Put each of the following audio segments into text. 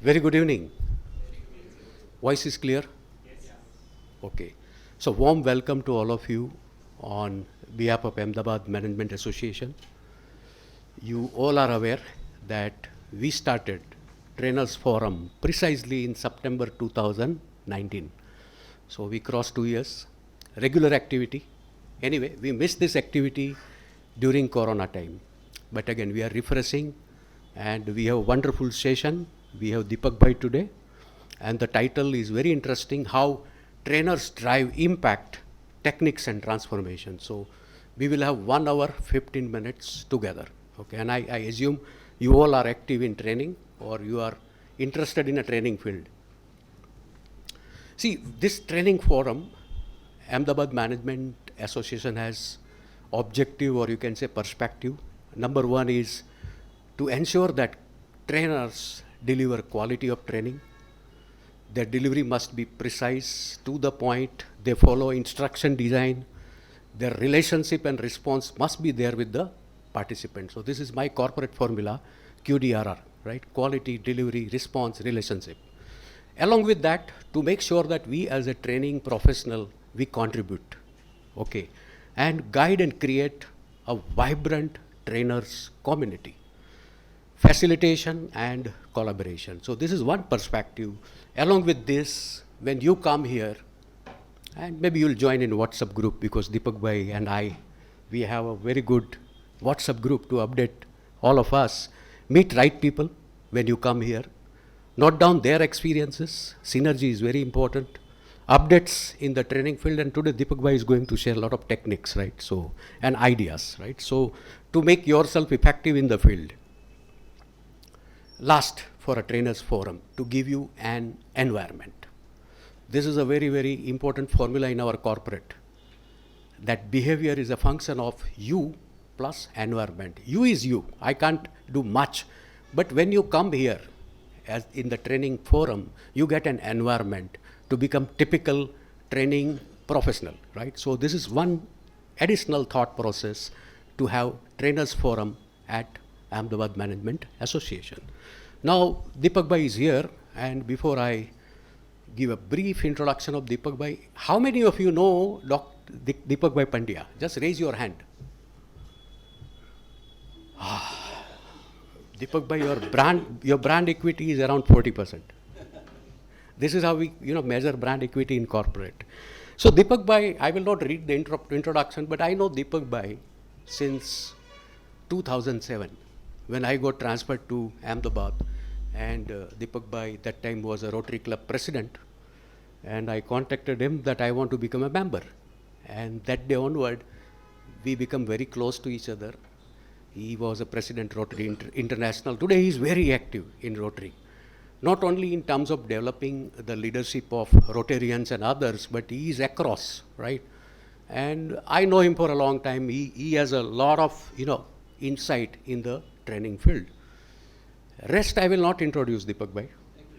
Very good evening. Voice is clear? Okay. So warm welcome to all of you on behalf of Ahmedabad Management Association. You all are aware that we started Trainers Forum precisely in September 2019. So we crossed 2 years, regular activity. Anyway, we missed this activity during Corona time. But again, we are refreshing and we have a wonderful session. We have Deepak Bhai today. And the title is very interesting, how trainers drive impact, techniques and transformation. So we will have 1 hour, 15 minutes together. Okay, and I assume you all are active in training or you are interested in a training field. See, this training forum, Ahmedabad Management Association has objective or you can say perspective. Number one is to ensure that trainers deliver quality of training. Their delivery must be precise, to the point, they follow instruction design, their relationship and response must be there with the participant. So this is my corporate formula, QDRR, right? Quality, delivery, response, relationship. Along with that, to make sure that we as a training professional, we contribute, okay, and guide and create a vibrant trainers community. Facilitation and collaboration. So this is one perspective. Along with this, when you come here, and maybe you'll join in WhatsApp group because Deepak Bhai and I, we have a very good WhatsApp group to update all of us. Meet right people when you come here. Note down their experiences. Synergy is very important. Updates in the training field, and today Deepak Bhai is going to share a lot of techniques, right? So, and ideas, right? So, to make yourself effective in the field. Last, for a trainers forum, to give you an environment. This is a very, very important formula in our corporate, that behavior is a function of you plus environment. You is you. I can't do much. But when you come here, as in the training forum, you get an environment to become typical training professional, right? So this is one additional thought process to have trainers forum at Ahmedabad Management Association. Now, Deepak Bhai is here, and before I give a brief introduction of Deepak Bhai, how many of you know Deepak Bhai Pandya? Just raise your hand. Deepak Bhai, your brand equity is around 40%. This is how we measure brand equity in corporate. So Deepak Bhai, I will not read the introduction, but I know Deepak Bhai since 2007, when I got transferred to Ahmedabad, and Deepak Bhai that time was a Rotary Club president, and I contacted him that I want to become a member, and that day onward we become very close to each other. He was a president Rotary International. Today he is very active in Rotary, not only in terms of developing the leadership of Rotarians and others, but he is across, right? And I know him for a long time. He has a lot of insight in the training field. Rest I will not introduce Deepak Bhai.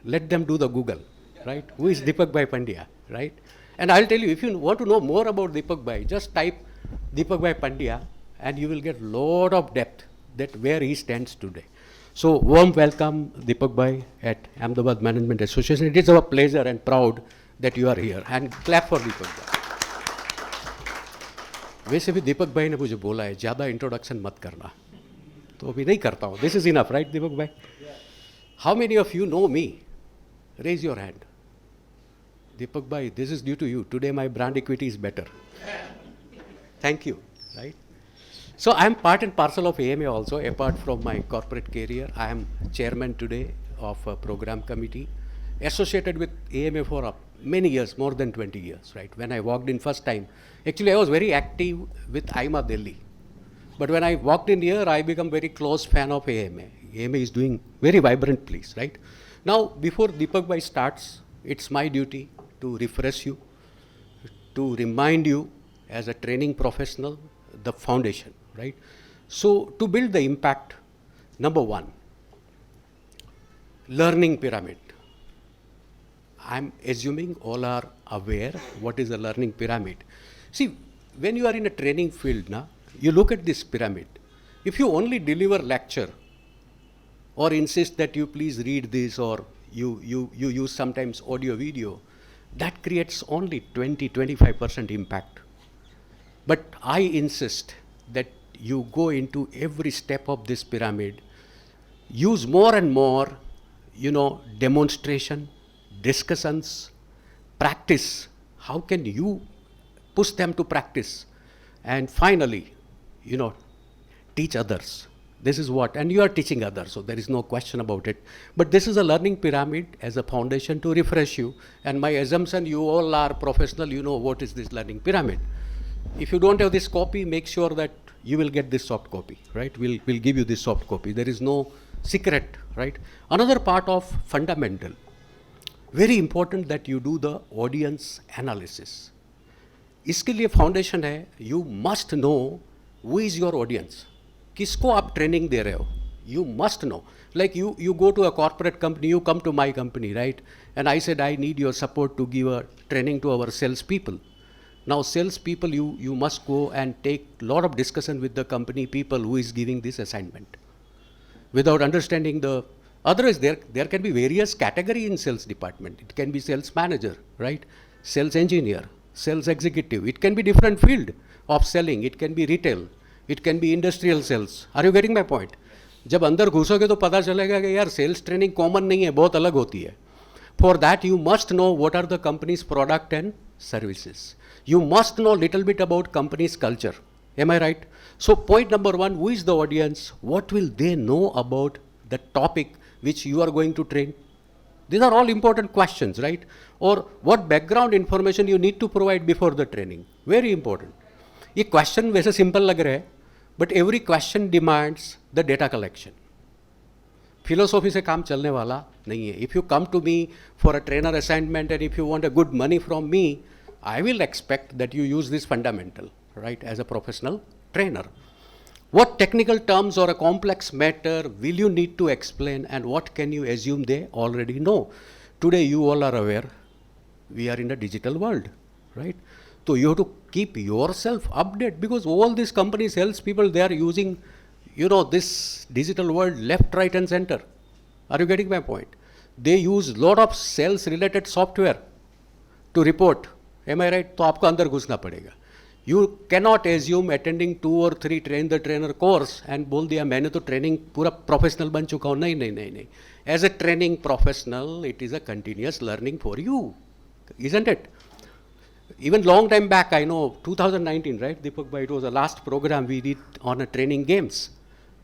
Let them do the Google, right? Who is Deepak Bhai Pandya, right? And I'll tell you, if you want to know more about Deepak Bhai, just type Deepak Bhai Pandya and you will get a lot of depth that where he stands today. So warm welcome Deepak Bhai at Ahmedabad Management Association. It is our pleasure and proud that you are here, and clap for Deepak Bhai. वैसे भी दीपक भाई ने मुझे बोला है ज़्यादा introduction मत करना, तो अभी नहीं करता हूँ. This is enough, right, Deepak Bhai? How many of you know me? Raise your hand. Deepak Bhai, this is due to you. Today my brand equity is better. Thank you, right? So I am part and parcel of AMA also. Apart from my corporate career, I am chairman today of a program committee associated with AMA for many years, more than 20 years, right? When I walked in first time, actually I was very active with IMA Delhi. But when I walked in here, I become very close fan of AMA. AMA is doing very vibrant place, right? Now, before Deepak Bhai starts, it's my duty to refresh you, to remind you as a training professional, the foundation, right? So, to build the impact, number one, learning pyramid. I'm assuming all are aware what is a learning pyramid. See, when you are in a training field, you look at this pyramid. If you only deliver lecture or insist that you please read this or you use sometimes audio video, that creates only 20-25% impact. But I insist that you go into every step of this pyramid, use more and more, demonstration, discussions, practice. How can you push them to practice? And finally, teach others. This is what, and you are teaching others, so there is no question about it. But this is a learning pyramid as a foundation to refresh you. And my assumption, you all are professional, you know what is this learning pyramid. If you don't have this copy, make sure that you will get this soft copy, right? We'll give you this soft copy. There is no secret, right? Another part of fundamental, very important that you do the audience analysis. इसके लिए foundation है, you must know who is your audience. किसको आप training दे रहे हो? You must know. Like you go to a corporate company, you come to my company, right? And I said, I need your support to give a training to our sales people. Now sales people, you must go and take a lot of discussion with the company people who is giving this assignment. Without understanding the, otherwise there can be various category in sales department. It can be sales manager, right? Sales engineer, sales executive. It can be different field of selling. It can be retail. It can be industrial sales. Are you getting my point? जब अंदर घुसोगे तो पता चलेगा कि यार sales training common नहीं है, बहुत अलग होती है. For that you must know what are the company's product and services. You must know little bit about company's culture. Am I right? So point number one, who is the audience? What will they know about the topic which you are going to train? These are all important questions, right? Or what background information you need to provide before the training. Very important. ये question वैसे simple लग रहा है, but every question demands the data collection. Philosophy से काम चलने वाला नहीं है. If you come to me for a trainer assignment and if you want a good money from me, I will expect that you use this fundamental, right, as a professional trainer. What technical terms or a complex matter will you need to explain, and what can you assume they already know? Today you all are aware, we are in a digital world, right? So you have to keep yourself updated, because all these companies, sales people, they are using, this digital world left, right and center. Are you getting my point? They use lot of sales related software to report. Am I right? तो आपको अंदर घुसना पड़ेगा. You cannot assume attending 2 or 3 train the trainer course and बोल दिया मैंने तो training पूरा professional बन चुका हूँ. नहीं. As a training professional, it is a continuous learning for you, isn't it? Even long time back, I know 2019, right, Deepak bhai, it was the last program we did on a training games,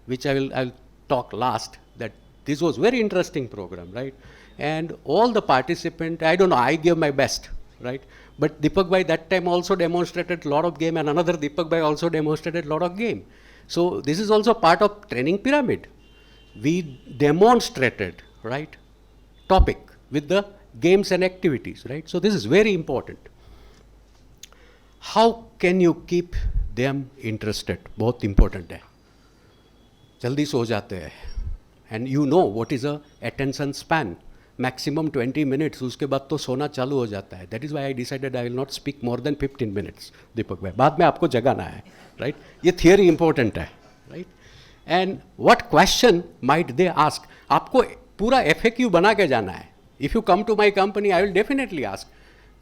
which I'll talk last. That this was very interesting program, right? And all the participants, I don't know, I gave my best, right? But Deepak bhai that time also demonstrated a lot of game, and another Deepak bhai also demonstrated a lot of game. So this is also part of training pyramid. We demonstrated, right, topic with the games and activities, right? So this is very important. How can you keep them interested? बहुत important है. जल्दी सो जाते हैं. And you know what is a attention span. Maximum 20 minutes, उसके बाद तो सोना चालू हो जाता है. That is why I decided I will not speak more than 15 minutes, दीपक भाई. बाद में आपको जगाना है, right? ये theory important है, right? And what question might they ask? आपको पूरा FAQ बना के जाना है. If you come to my company, I will definitely ask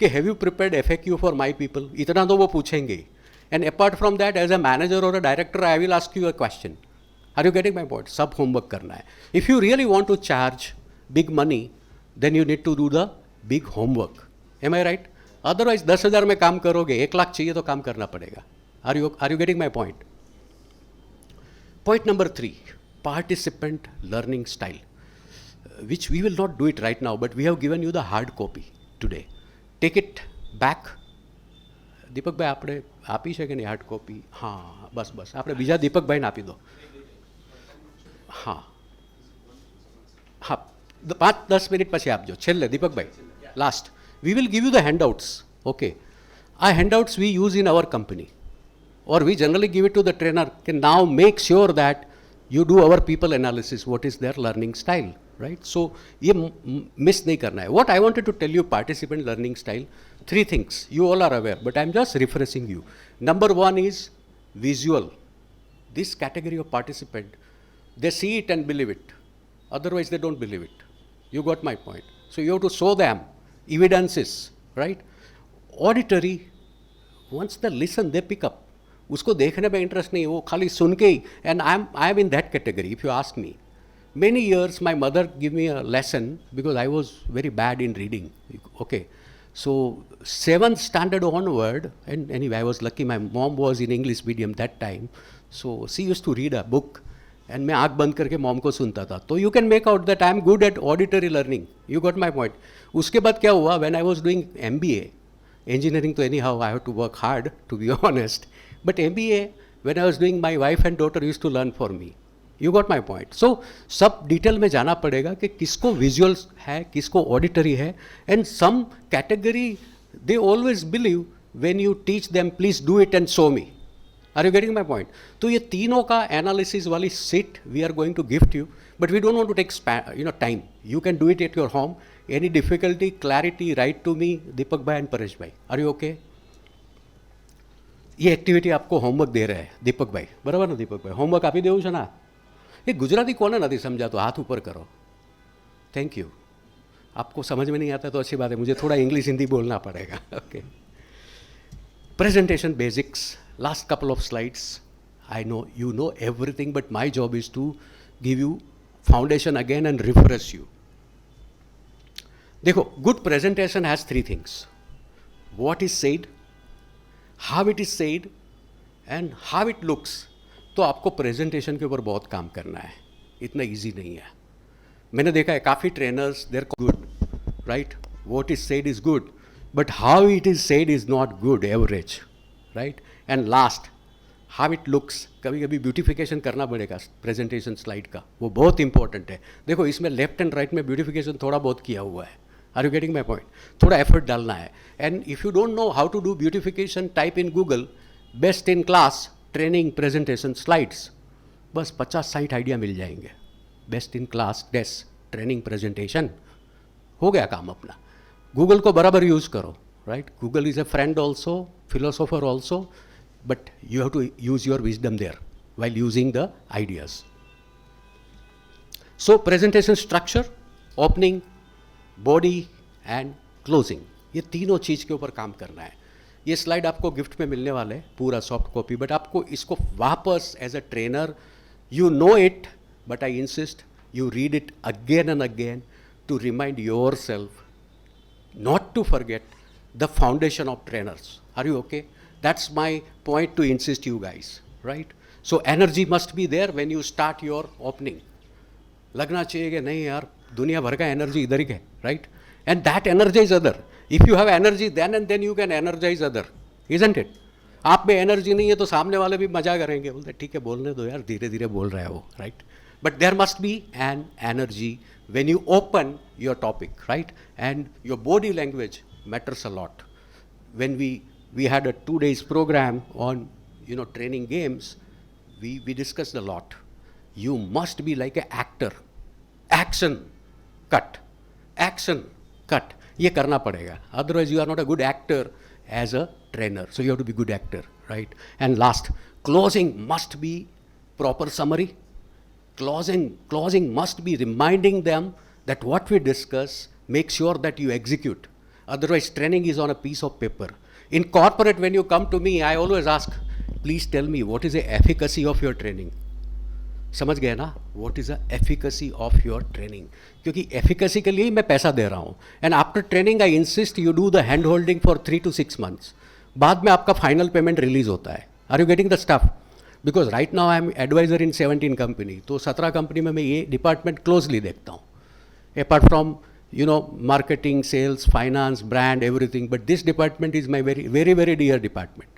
कि have you prepared FAQ for my people? इतना तो वो पूछेंगे. And apart from that, as a manager or a director, I will ask you a question. Are you getting my point? सब homework करना है. If you really want to charge big money, then you need to do the big homework. Am I right? Otherwise 10,000 में काम करोगे, 1 लाख चाहिए तो काम करना पड़ेगा. Are you getting my point? Point number 3, participant learning style, which we will not do it right now, but we have given you the hard copy today. Take it back. દીપક ભાઈ આપણે આપી છે કે નહીં હાર્ડ કોપી? હા બસ આપણે બીજા દીપક ભાઈને આપી દો. હા 5-10 મિનિટ પછી આપજો. છેલ્લે દીપક ભાઈ last. We will give you the handouts. Okay. Our handouts we use in our company, or we generally give it to the trainer. Can now make sure that you do our people analysis. What is their learning style, right? So ये miss नहीं करना है. What I wanted to tell you, participant learning style, 3 things. You all are aware, but I'm just refreshing you. Number 1 is visual. This category of participant, they see it and believe it. Otherwise they don't believe it. You got my point. So you have to show them evidences, right? Auditory, once they listen, they pick up. उसको देखने में interest नहीं है, वो खाली सुन के ही. And I am in that category, if you ask me. Many years my mother gave me a lesson because I was very bad in reading. Okay. So 7th standard onward, and anyway, I was lucky my mom was in English medium that time. So she used to read a book and मैं आँख बंद करके mom को सुनता था. तो you can make out that I am good at auditory learning. You got my point. उसके बाद क्या हुआ, when I was doing MBA, engineering तो anyhow I have to work hard to be honest. But MBA, when I was doing, my wife and daughter used to learn for me. You got my point. So सब detail में जाना पड़ेगा कि किसको visual है, किसको auditory है. And some category they always believe when you teach them please do it and show me. Are you getting my point? तो ये तीनों का एनालिसिस वाली sheet we are going to gift you, but we don't want to take time. You can do it at your home. Any difficulty, clarity, write to me, Deepak भाई and Paresh भाई. Are you okay? ये activity आपको homework दे रहे हैं दीपक भाई, बराबर ना दीपक भाई? होमवर्क આપી દેવું છે ને? ये गुजराती कोने नहीं समझा तो हाथ ऊपर करो. Thank you. आपको समझ में नहीं आता तो अच्छी बात है, मुझे थोड़ा इंग्लिश हिंदी बोलना पड़ेगा. Okay. Presentation basics, last couple of slides. I know you know everything, but my job is to give you foundation again and refresh you. देखो, good presentation has 3 things. What is said, how it is said and how it looks. तो आपको presentation के ऊपर बहुत काम करना है, इतना इजी नहीं है. मैंने देखा है काफ़ी trainers, there good, right? What is said is good, but how it is said is not good, average, right? And last, how it looks. कभी कभी ब्यूटिफिकेशन करना पड़ेगा प्रेजेंटेशन स्लाइड का, वो बहुत इंपॉर्टेंट है. देखो, इसमें लेफ्ट एंड राइट में ब्यूटिफिकेशन थोड़ा बहुत किया हुआ है. Are you getting my point? थोड़ा एफर्ट डालना है. And if you don't know how to do beautification, type in Google best in class training presentation slides. बस 50-60 आइडिया मिल जाएंगे. Best in class desk training presentation, हो गया काम अपना. गूगल को बराबर यूज़ करो, right? Google is a friend also, philosopher also, but you have to use your wisdom there while using the ideas. So presentation structure, opening, body and closing, ये तीनों चीज़ के ऊपर काम करना है. ये स्लाइड आपको गिफ्ट में मिलने वाला है, पूरा सॉफ्ट कॉपी, बट आपको इसको वापस as a trainer, you know it, but I insist you read it again and again to remind yourself not to forget the foundation of trainers. Are you okay? That's my point to insist you guys, right? So energy must be there when you start your opening. लगना चाहिए कि नहीं यार, दुनिया भर का energy इधर ही है, right? And that energize other. If you have energy then and then you can energize other, isn't it? आप में एनर्जी नहीं है तो सामने वाले भी मजा करेंगे, बोलते ठीक है बोलने दो यार, धीरे धीरे बोल रहा है वो, right? But there must be an energy when you open your topic, right? And your body language matters a lot. When we had a 2 days program on training games, we discussed a lot. You must be like an actor. Action, cut. Action, cut. ये करना पड़ेगा. Otherwise you are not a good actor as a trainer. So you have to be good actor, right? And last, closing must be proper summary. Closing must be reminding them that what we discuss, make sure that you execute. Otherwise, training is on a piece of paper. In corporate, when you come to me, I always ask, please tell me what is the efficacy of your training. समझ गए ना? What is the efficacy of your training? क्योंकि efficacy के लिए ही मैं पैसा दे रहा हूँ. And after training, I insist you do the hand holding for 3 to 6 months. बाद में आपका final payment release होता है. Are you getting the stuff? Because right now I am advisor in 17 company. तो 17 कंपनी में मैं ये डिपार्टमेंट क्लोजली देखता हूँ. Apart from marketing, sales, finance, brand, everything, but this department is my very, very, very dear department.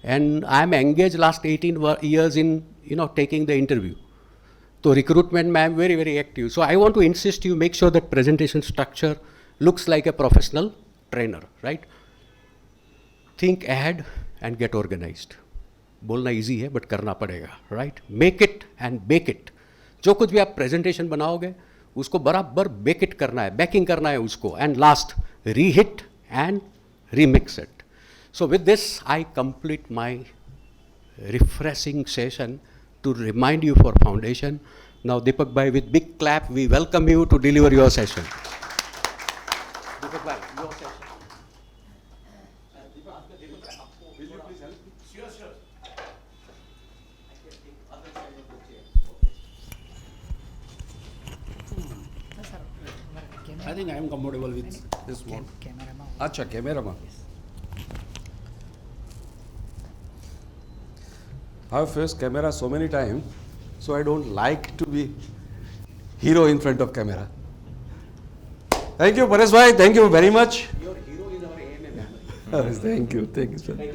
And I am engaged last 18 years in taking the interview. So recruitment में I am very, very active. So I want to insist you make sure that presentation structure looks like a professional trainer, right? Think ahead and get organized. बोलना easy है but करना पड़ेगा, right? Make it and bake it. जो कुछ भी आप presentation बनाओगे उसको बराबर बेक इट करना है, बेकिंग करना है उसको. And last, rehit and remix it. So with this I complete my refreshing session to remind you for foundation. Now, Deepak Bhai, with big clap, we welcome you to deliver your session. Deepak Bhai, your session. Will you please help me? Sure, sure. I can take other side of the chair. I think I am comfortable with this one. Acha, camera. I have faced camera so many times, so I don't like to be hero in front of camera. Thank you, Paresh bhai. Thank you very much. Your hero is our AMA member. Thank you, sir. Thank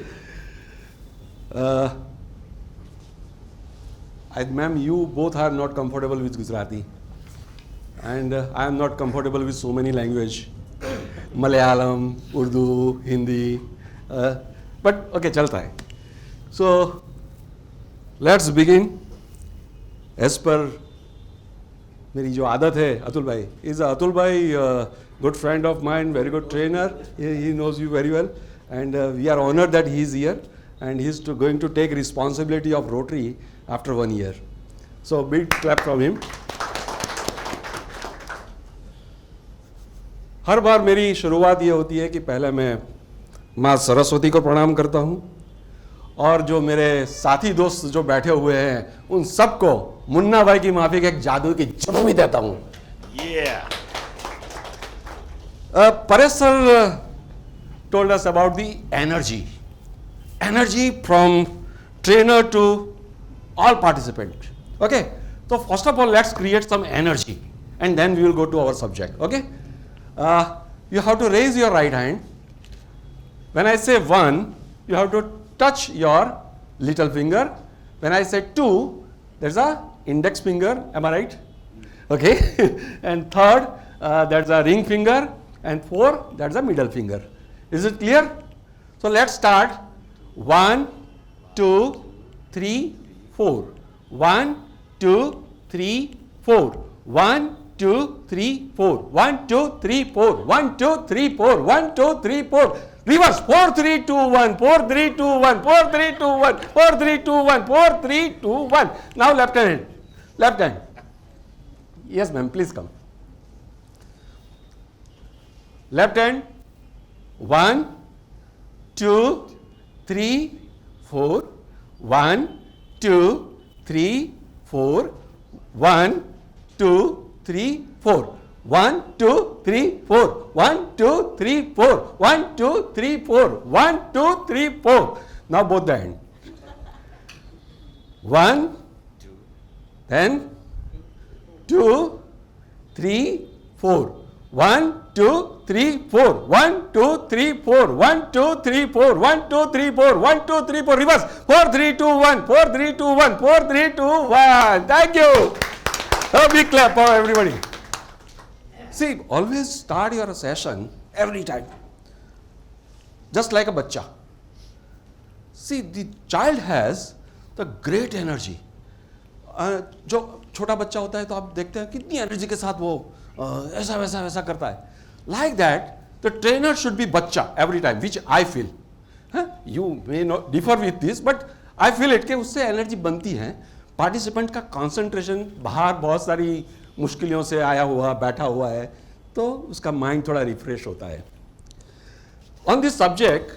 you. Ma'am, you both are not comfortable with Gujarati, and I am not comfortable with so many language, Malayalam, Urdu, Hindi, but okay, chalta hai. So let's begin. As per मेरी जो आदत है, अतुल भाई Atul Bhai, good friend of mine, very good trainer. He knows you very well, and we are honored that he is here, and he is going to take responsibility of Rotary after 1 year. So big clap from him. हर बार मेरी शुरुआत ये होती है कि पहले मैं माँ सरस्वती को प्रणाम करता हूँ, और जो मेरे साथी दोस्त जो बैठे हुए हैं उन सबको मुन्ना भाई की माफी के एक जादू की चुम्मी देता हूँ. Paresh sir told us about the energy from trainer to all participants. Okay, so first of all, let's create some energy, and then we will go to our subject. Okay, you have to raise your right hand. When I say 1, you have to touch your little finger. When I say 2, there's a index finger. Am I right? Okay. And third, there's a ring finger, and 4, that's a middle finger. Is it clear? So let's start. 1, 2, 3, 4. 1, 2, 3, 4. 1, 2, 3, 4. 1, 2, 3, 4. 1, 2, 3, 4. 1, 2, 3, 4. Reverse. 4, 3, 2, 1. 4, 3, 2, 1. 4, 3, 2, 1. 4, 3, 2, 1. 4, 3, 2, 1. Now left hand. Left hand. Yes, ma'am. Please come. Left hand. 1, 2, 3, 4. 1, 2, 3, 4. 1, 2, 3, 4. 1, 2, 3, 4. 1, 2, 3, 4. 1, 2, 3, 4. 1, 2, 3, 4. Now both the hand. 1, then 2, 3, 4. 1, 2, 3, 4. 1, 2, 3, 4. 1, 2, 3, 4. 1, 2, 3, 4. 1, 2, 3, 4. Reverse. 4, 3, 2, 1. 4, 3, 2, 1. 4, 3, 2, 1. Thank you. A big clap for everybody. See, always start your session every time just like a bacha. See, the child has the great energy. जो छोटा बच्चा होता है तो आप देखते हैं कितनी एनर्जी के साथ वो ऐसा वैसा वैसा करता है. Like that, the trainer should be bacha every time, which I feel. You may not differ with this, but I feel it कि उससे एनर्जी बनती है. पार्टिसिपेंट का कंसंट्रेशन बाहर बहुत सारी मुश्किलों से आया हुआ बैठा हुआ है, तो उसका माइंड थोड़ा रिफ्रेश होता है. On this subject,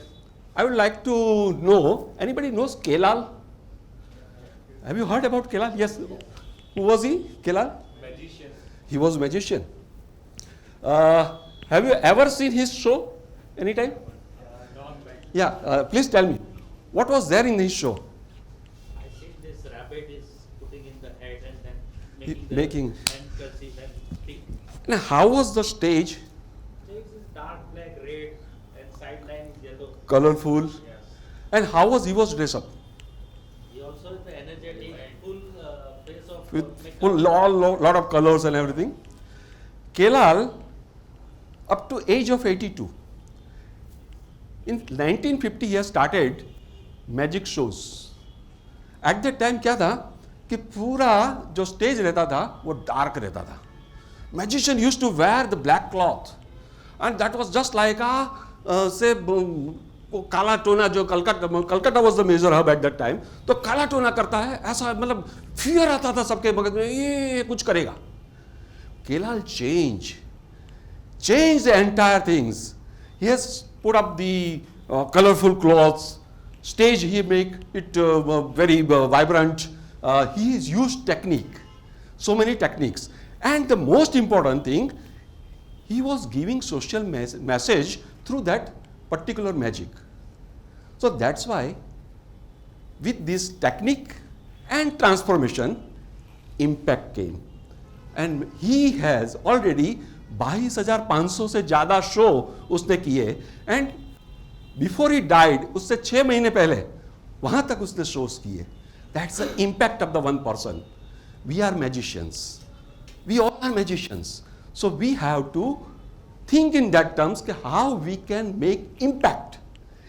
I would like to know, anybody knows Kelal? Have you heard about Kelal? Yes. Who was he? Kelal? Magician. He was a magician. Have you ever seen his show anytime? Long back. Yeah. Please tell me, what was there in his show? I think this rabbit is putting in the head and then He- making making- the handkerchief and stick. And how was the stage? This is dark black, red, and sideline is yellow. Colorful. Yes. And how was he dressed up? He also is the energetic, full face of With makeup. full lot of colors and everything. Kelal, up to age of 82. In 1950 he has started magic shows. At that time क्या था कि पूरा जो stage रहता था वो dark रहता था. Magician used to wear the black cloth, and that was just like a say वो काला टोना जो Calcutta was the major hub at that time, तो काला टोना करता है, ऐसा मतलब फियर आता था सबके मगज में, ये कुछ करेगा. Kelal changed the entire things. He has put up the colorful clothes, stage he make it very vibrant. He has used technique, so many techniques, and the most important thing, he was giving social message through that particular magic. So that's why with this technique and transformation, impact came. And he has already 22,500 से ज़्यादा show उसने किए, and before he died उससे 6 महीने पहले वहाँ तक उसने शोज किए. That's the impact of the one person. We are magicians, we all are magicians, so we have to think in that terms कि how we can make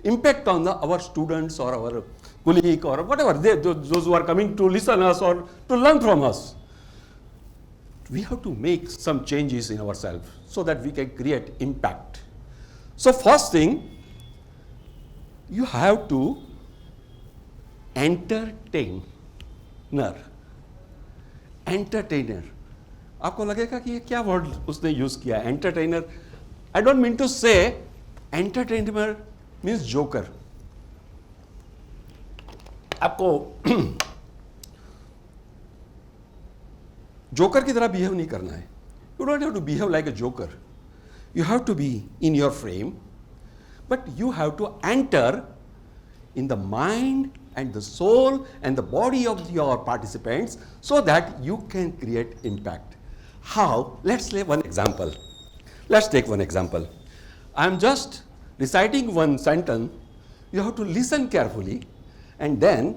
impact on our students or our colleague or whatever, those who are coming to listen us or to learn from us. We have to make some changes in ourselves so that we can create impact. So first thing, you have to entertainer. आपको लगेगा कि ये क्या word उसने use किया, entertainer. I don't mean to say entertainer means joker. आपको joker की तरह बिहेव नहीं करना है. You don't have to behave like a joker. You have to be in your frame, but you have to enter in the mind and the soul and the body of your participants so that you can create impact. How? Let's take one example. I am just reciting one sentence. You have to listen carefully and then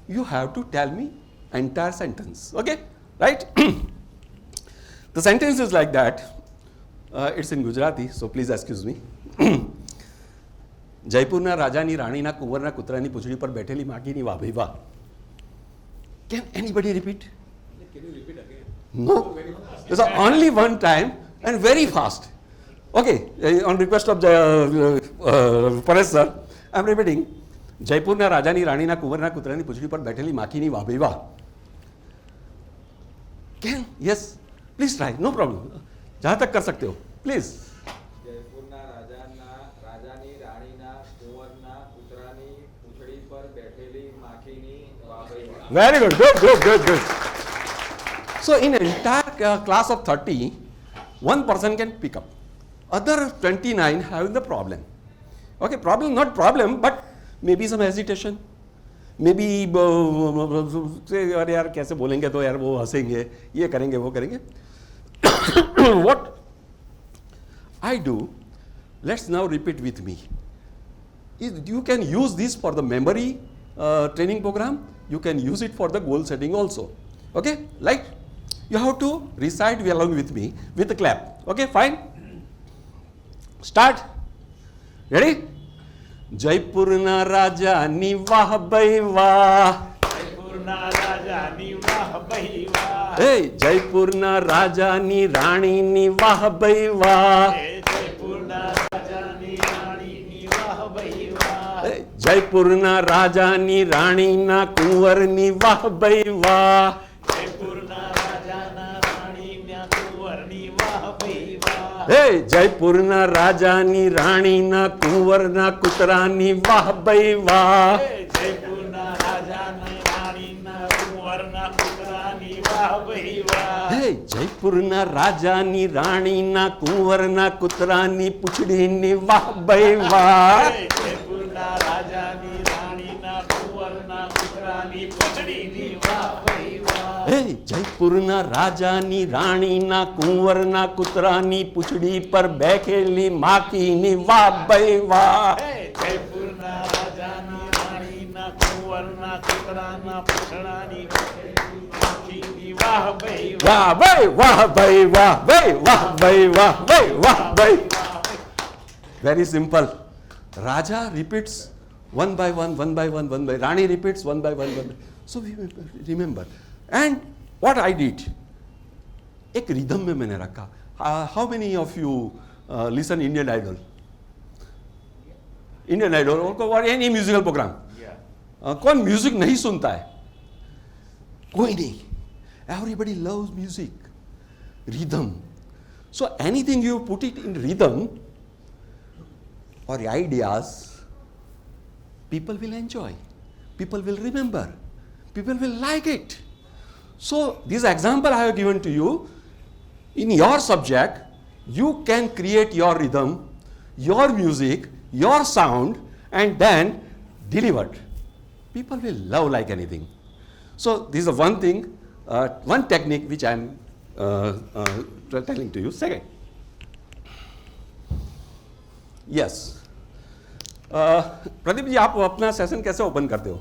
you have to tell me entire sentence. Okay? Right? The sentence is like that. It's in Gujarati, so please excuse me. જયપુરના રાજાની રાણીના કુંવરના કૂતરાની પૂંછડી પર બેઠેલી માગીની વાહ ભાઈ વાહ. Can anybody repeat? Can you repeat again? No. It's only one time and very fast. Okay, on request of Paresh sir, I'm repeating. જયપુરના રાજાની રાણીના કુંવરના કૂતરાની પૂંછડી પર બેઠેલી માખીની વાહ ભાઈ વાહ. Can? Yes. Please try. No problem. जहाँ तक कर सकते हो. Please. Very good, good. So in an entire class of 30, one person can pick up. Other 29 having the problem. Okay, not problem, but maybe some hesitation. Maybe say यार कैसे बोलेंगे तो यार वो हंसेंगे, ये करेंगे वो करेंगे. What I do, let's now repeat with me. You can use this for the memory training program. You can use it for the goal setting also. Okay? Like, you have to recite along with me with a clap. Okay, fine? Start. Ready? Jaipurna Raja ni wah bai wah. Jaipurna Raja ni wah bai wah. Hey, Jaipurna Raja ni Rani ni wah bai wah. Jaipurna Raja ni Rani ni wah bai wah. જયપુરના રાજાની રાણીના કુંવરની વાહ ભાઈ વાહ. જયપુરના રાજાના રાણીના કુંવરની વાહ ભાઈ વાહ. હે જયપુરના રાજાની રાણીના કુંવરના કૂતરાની વાહ ભાઈ વાહ. જયપુરના રાજાની રાણીના કુંવરના કૂતરાની વાહ ભાઈ વાહ. હે જયપુરના રાજાની રાણીના કુંવરના કૂતરાની પૂંછડીની વાહ ભાઈ વાહ. રાજાની રાણીના કુંવરના કૂતરાની પૂંછડીની વાહ ભાઈ વાહ. હે જયપુરના રાજાની રાણીના કુંવરના કૂતરાની પૂંછડી પર બેઠેલી માખીની વાહ ભાઈ વાહ. જયપુરના રાજાની રાણીના કુંવરના કૂતરાના પૂંછડાની માખીની વાહ ભાઈ વાહ. ભાઈ વાહ ભાઈ વાહ ભાઈ વાહ ભાઈ વાહ ભાઈ વાહ ભાઈ. Very simple. Raja repeats one by one. Rani repeats one by one. So we remember. And what I did, एक रिदम में मैंने रखा. How many of you listen Indian Idol? Indian Idol और एनी म्यूजिकल प्रोग्राम, कौन music नहीं सुनता है? कोई नहीं. Everybody loves music, rhythm. So anything you put it in rhythm or ideas, people will enjoy, people will remember, people will like it. So this example I have given to you, in your subject, you can create your rhythm, your music, your sound, and then deliver. People will love like anything. So this is one thing, one technique which I am telling to you. Second, yes, Pradeep ji, आप अपना session कैसे open करते हो?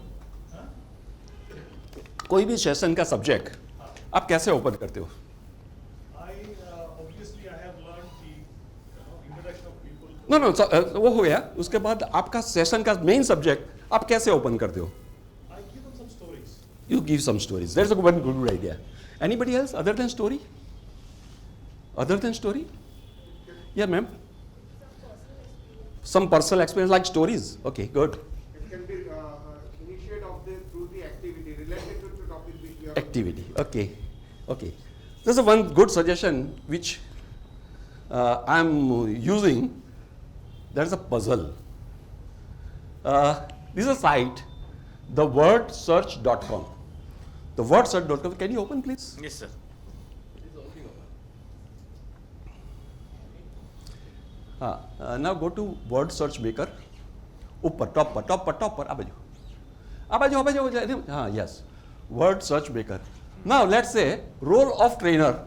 कोई भी session का subject आप कैसे ओपन करते हो? Obviously, I have learned the introduction of people. No वो हो गया. उसके बाद आपका सेशन का मेन सब्जेक्ट आप कैसे ओपन करते हो? I give them some stories. You give some stories. That's a one good idea. Anybody else other than story? Other than story? Yeah, ma'am. Some personal experience like stories. Okay, good. It can be initiate of the through the activity related to the topic which we are. Activity. Okay, okay. This is one good suggestion which I'm using. There's a puzzle. This is a site, thewordsearch.com. Thewordsearch.com. Can you open, please? Yes, sir. Now go to word search maker. ऊपर top पर आ बाजू. हाँ, yes. Word search maker. Now let's say role of trainer.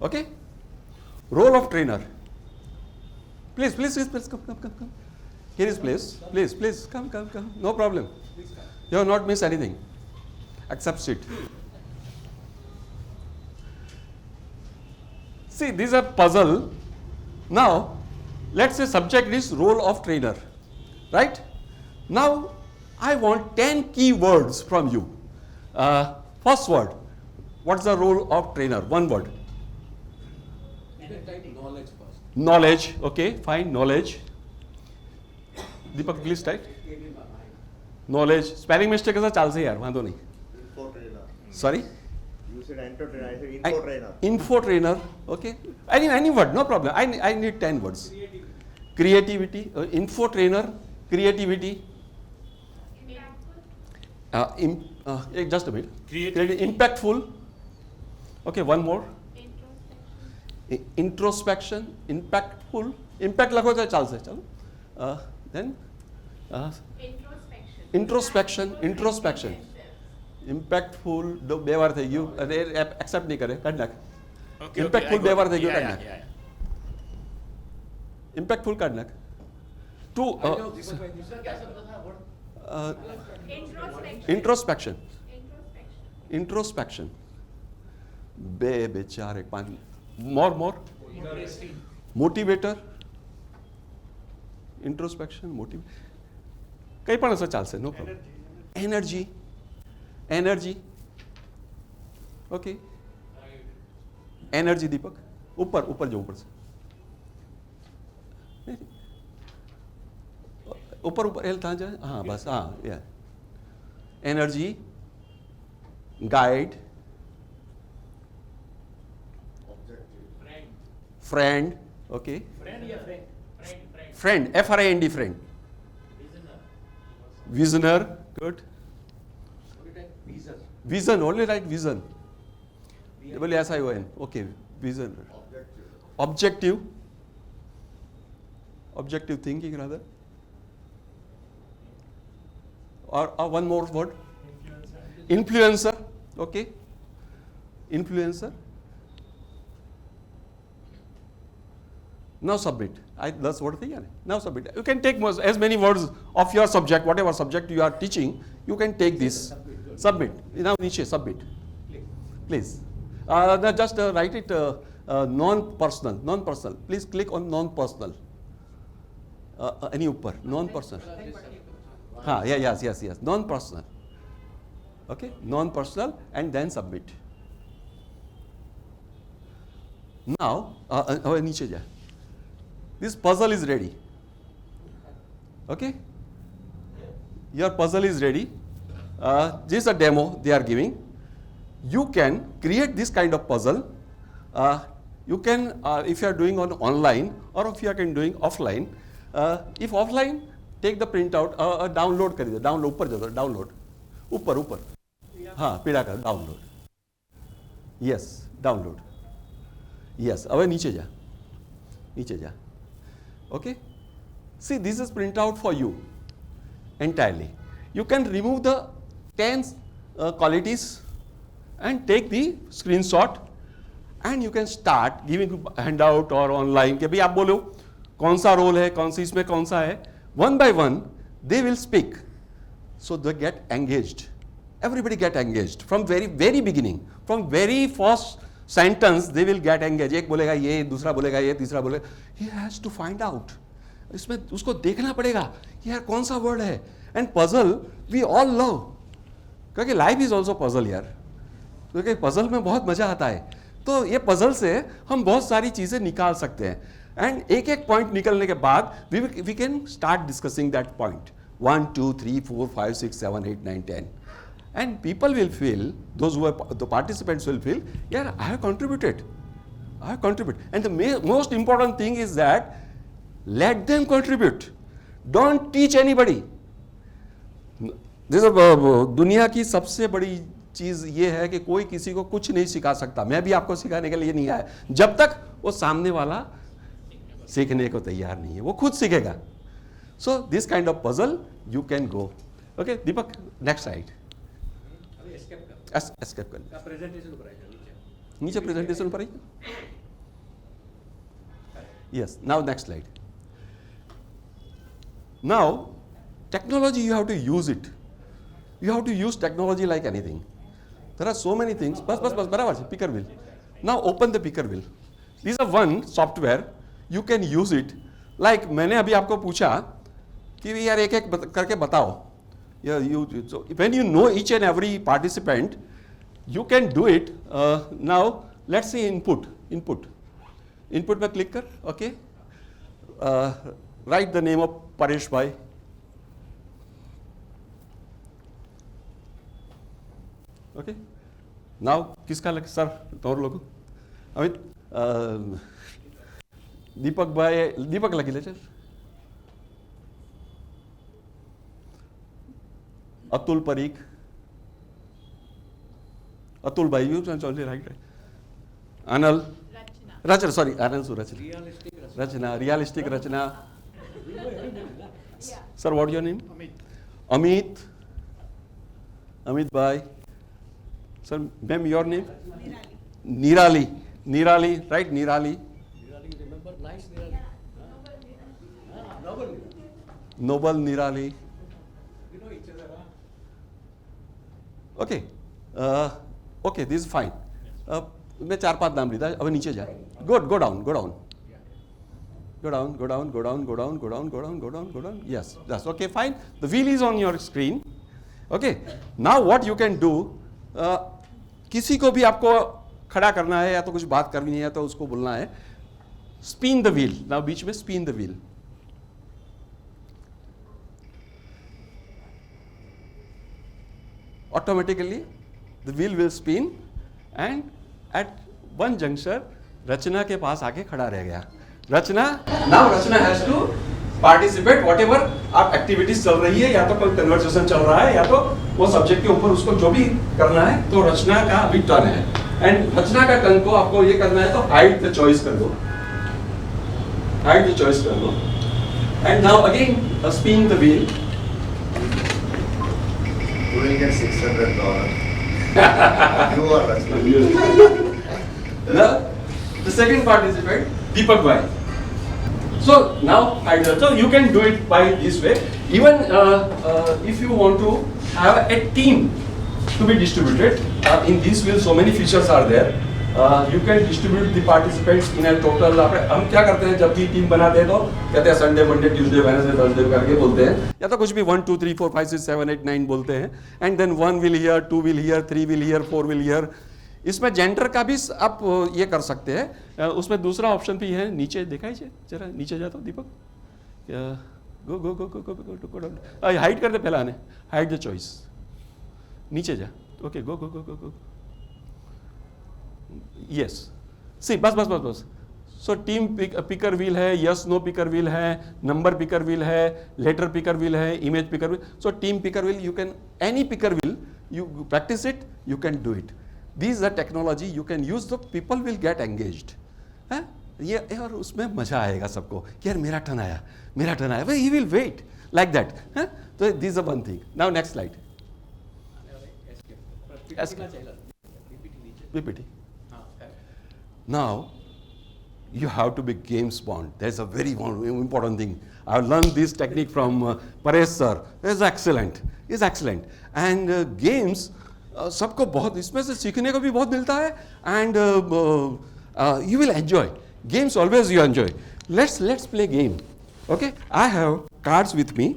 Okay? Role of trainer. Please come. Here is place. Please come. No problem. You have not missed anything. Except sit. See, this is a puzzle. Now, let's say subject is role of trainer, right? Now, I want 10 key words from you. First word, what's the role of trainer? One word. Knowledge first. Knowledge, okay, fine, knowledge. Deepak, please type. Knowledge. Spelling mistake is chalse yaar, वांदो नहीं. Info trainer. Sorry? You said enter trainer. I said info trainer. Info trainer, okay. Any word, no problem. I need 10 words. Creativity, info trainer, creativity. Just a minute. Impactful. Okay, one more. Introspection, impactful. Impact लगो तो चल से चलो. Then introspection. Impactful दो बेवार थे you accept नहीं करे कर नाक. Impactful बेवार थे you कर नाक. Impactful कर नाक. Two. Introspection. बेचारे पांच. More. Motivator. Introspection, motivate. कई पण असं चालसे, no problem. Energy. Okay. Energy, दीपक. ऊपर जो ऊपर से. ऊपर एल कहाँ जाए? हाँ बस हाँ या. Energy. Guide. Friend. Okay. Friend. F-R-I-N-D, friend. Visioner. Good. Vision. Only write vision. V-I-S-I-O-N. Okay. Vision. Objective. Objective thinking rather. Or one more word. Influencer. Okay. Influencer. Now submit. That's what thing. Now submit. You can take as many words of your subject, whatever subject you are teaching. You can take this. Submit. Now niche submit. Please. Just write it non-personal. Please click on non-personal. Any upper non-personal. Yes. Non-personal. Okay. Non-personal and then submit. Now niche ja. This puzzle is ready. Okay, your puzzle is ready. This is a demo they are giving. You can create this kind of puzzle. You can, if you are doing on online or if you are doing offline. If offline, take the printout, download कर दो, download ऊपर जाओ, download, ऊपर, हाँ पीड़ा कर download. Yes, download. Yes, अब नीचे जा. Okay. See, this is printout for you entirely. You can remove the 10 qualities and take the screenshot and you can start giving handout or online कि भाई आप बोलो कौन सा रोल है, कौन सी इसमें कौन सा है. One by one they will speak, so they get engaged. Everybody get engaged from very beginning, from very first sentence they will get engaged. एक बोलेगा ये, दूसरा बोलेगा ये, तीसरा बोलेगा. He has to find out. इसमें उसको देखना पड़ेगा यार कौन सा वर्ड है. And puzzle we all love, क्योंकि लाइफ इज ऑल्सो पजल यार, क्योंकि पजल में बहुत मजा आता है. तो ये पजल से हम बहुत सारी चीजें निकाल सकते हैं. एंड एक एक पॉइंट निकलने के बाद we can start discussing that point 1 2 3 4 5 6 7 8 9 10. And people will feel, those who are the participants will feel, yeah, I have contributed. And the most important thing is that let them contribute. Don't teach anybody. दुनिया की सबसे बड़ी चीज ये है कि कोई किसी को कुछ नहीं सिखा सकता. मैं भी आपको सिखाने के लिए नहीं आया जब तक वो सामने वाला सीखने को तैयार नहीं है, वो खुद सीखेगा. So this kind of puzzle you can go. Okay Deepak, next side. Escape कर प्रेजेंटेशन पर आइए, नीचे प्रेजेंटेशन पर आइए. Yes, now next slide. Now, technology, you have to use it. You have to use technology like anything. There are so many things. बस बराबर से picker wheel. Now open the picker wheel. These are one software. You can use it. Like मैंने अभी आपको पूछा कि यार एक करके बताओ. So when you know each and every participant, you can do it. Now let's say input. Input में click कर. Okay. Write the name of Paresh Bhai. Okay. Now किसका लग सर और लोगों? अमित, दीपक भाई, दीपक लगी ले चल. अतुल परीक, अतुल भाई you right. Anal, Rachna, sorry Anal Surachna, Rachna, realistic Rachna. Sir, what is your name? Amit. Amit bhai. Sir, ma'am, your name? Nirali. Right? Nirali. remember nice Noble Nirali. you know each other. Okay. Okay, this is fine. मैं 4-5 नाम लिया. अब नीचे जा. Go down. Go down. Yes, that's okay, fine. The wheel is on your screen. Okay. Now what you can do, किसी को भी आपको खड़ा करना है या तो कुछ बात करनी है तो उसको बोलना है spin the wheel. Now बीच में spin the wheel. Automatically the wheel will spin and at one juncture रचना के पास आके खड़ा रह गया. Rachna, now Rachna has to participate whatever आप एक्टिविटीज चल रही है, या तो कोई कन्वर्सेशन चल रहा है या तो वो सब्जेक्ट के ऊपर उसको जो भी करना है. तो रचना का अभी टर्न है एंड रचना का टर्न को आपको ये करना है तो हाइड द चॉइस कर दो. And now again spin the wheel. You will get $600. You are Now, the second participant, Deepak Bhai. So now, so you can do it by this way. Even if you want to have a team to be distributed, in this wheel so many features are there. You can distribute the participants in a total. हम क्या करते हैं जब भी team बनाते हैं तो कहते हैं Sunday, Monday, Tuesday, Wednesday, Thursday करके बोलते हैं, या तो कुछ भी 1 2 3 4 5 6 7 8 9 बोलते हैं. And then 1 will here, 2 will here, 3 will here, 4 will here. इसमें जेंडर का भी आप ये कर सकते हैं. उसमें दूसरा ऑप्शन भी है नीचे, दिखाइए जरा नीचे जाता हूँ दीपक. गो गो गो गो गो गो गो, हाइड कर दे पहला ने, हाइड द चॉइस, नीचे जा, ओके गो गो गो गो गो, यस, सी बस बस बस बस। सो टीम पिकर व्हील है, यस नो पिकर व्हील है, नंबर पिकर व्हील है, लेटर पिकर व्हील है, image picker wheel. So team picker wheel, you can any picker wheel, you practice it, you can do it. These are technology you can use, the people will get engaged. है ये और उसमें मजा आएगा सबको कि यार मेरा टर्न आया, मेरा टर्न आया, he will wait like that. है तो this is one thing. Now next slide. PPT. Now you have to be games bound. That's a very important thing. I have learned this technique from Paresh sir. It's excellent. It's excellent. And games सबको बहुत इसमें से सीखने को भी बहुत मिलता है, and you will enjoy. Games always you enjoy. Let's play game. Okay, I have cards with me.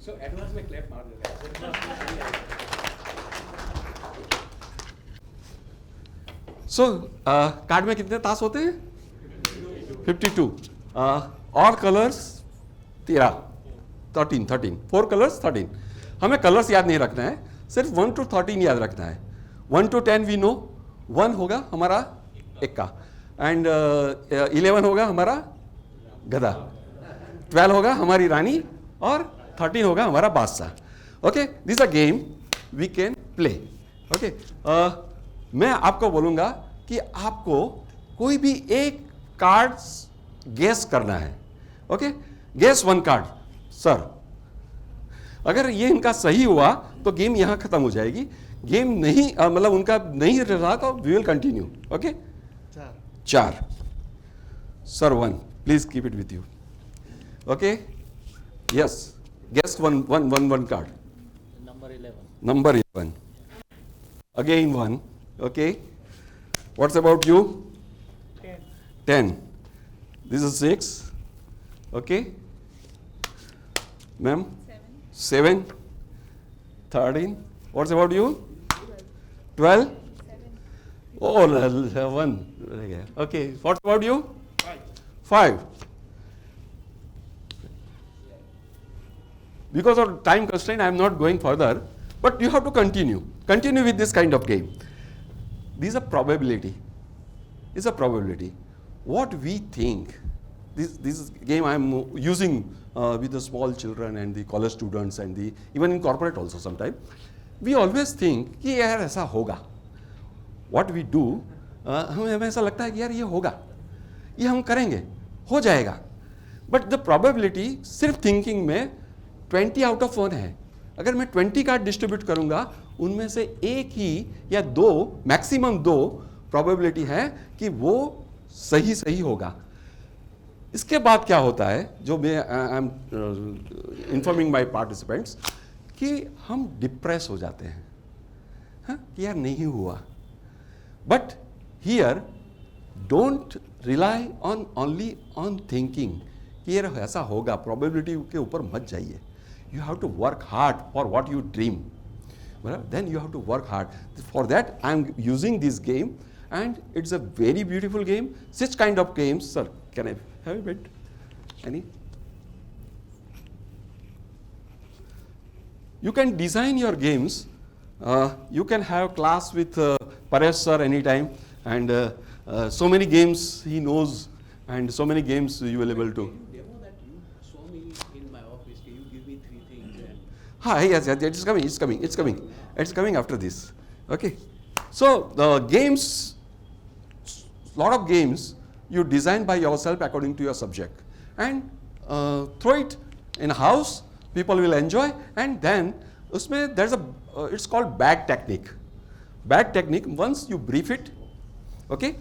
So advance में clap मार देगा. So कार्ड में कितने ताश होते हैं? 52. और कलर्स 13. 4 कलर्स 13. हमें कलर्स याद नहीं रखना है, सिर्फ 1 to 13 याद रखना है. 1 to 10 वी नो. 1 होगा हमारा इक्का, एंड 11 होगा हमारा गधा, 12 होगा हमारी रानी, और 13 होगा हमारा बादशाह. Okay, this a game we can play. Okay, मैं आपको बोलूंगा कि आपको कोई भी एक कार्ड गेस करना है. Okay, guess 1 card. सर अगर ये इनका सही हुआ तो गेम यहां खत्म हो जाएगी. गेम नहीं मतलब उनका नहीं रहा तो we will continue. Okay, 4. Sir 1, please keep it with you. Okay, yes, guess one card. Number 11. Number 11. Again 1. Okay. What's about you? 10. This is 6. Okay. Ma'am? 7. 13. What's about you? 12. Oh, 11. Okay. What's about you? 5. Because of time constraint, I am not going further, but you have to continue with this kind of game. These are probability. It's a probability. What we think, this game I am using with the small children and the college students and the even in corporate also sometimes. We always think कि यार ऐसा होगा. What we do, हमें ऐसा लगता है कि यार ये होगा, ये हम करेंगे, हो जाएगा. But the probability सिर्फ thinking में 20 out of 1 है. अगर मैं 20 कार्ड डिस्ट्रीब्यूट करूंगा, उनमें से एक ही या 2, मैक्सिमम 2 प्रोबेबिलिटी है कि वो सही होगा. इसके बाद क्या होता है, जो मैं I am informing my participants, कि हम डिप्रेस हो जाते हैं. हाँ, कि यार नहीं हुआ. But here don't rely on only on thinking कि यार ऐसा होगा, प्रोबेबिलिटी के ऊपर मत जाइए. You have to work hard for what you dream. Well, then you have to work hard. For that, I am using this game, and it's a very beautiful game. Such kind of games, sir. Can I have a bit? Any? You can design your games. You can have class with Paresh sir anytime, and so many games he knows, and so many games you will able to. Yes, it's coming after this. Okay, so the games, lot of games you design by yourself according to your subject, and throw it in a house. People will enjoy, and then usme there's a it's called bag technique. Bag technique, once you brief it, okay,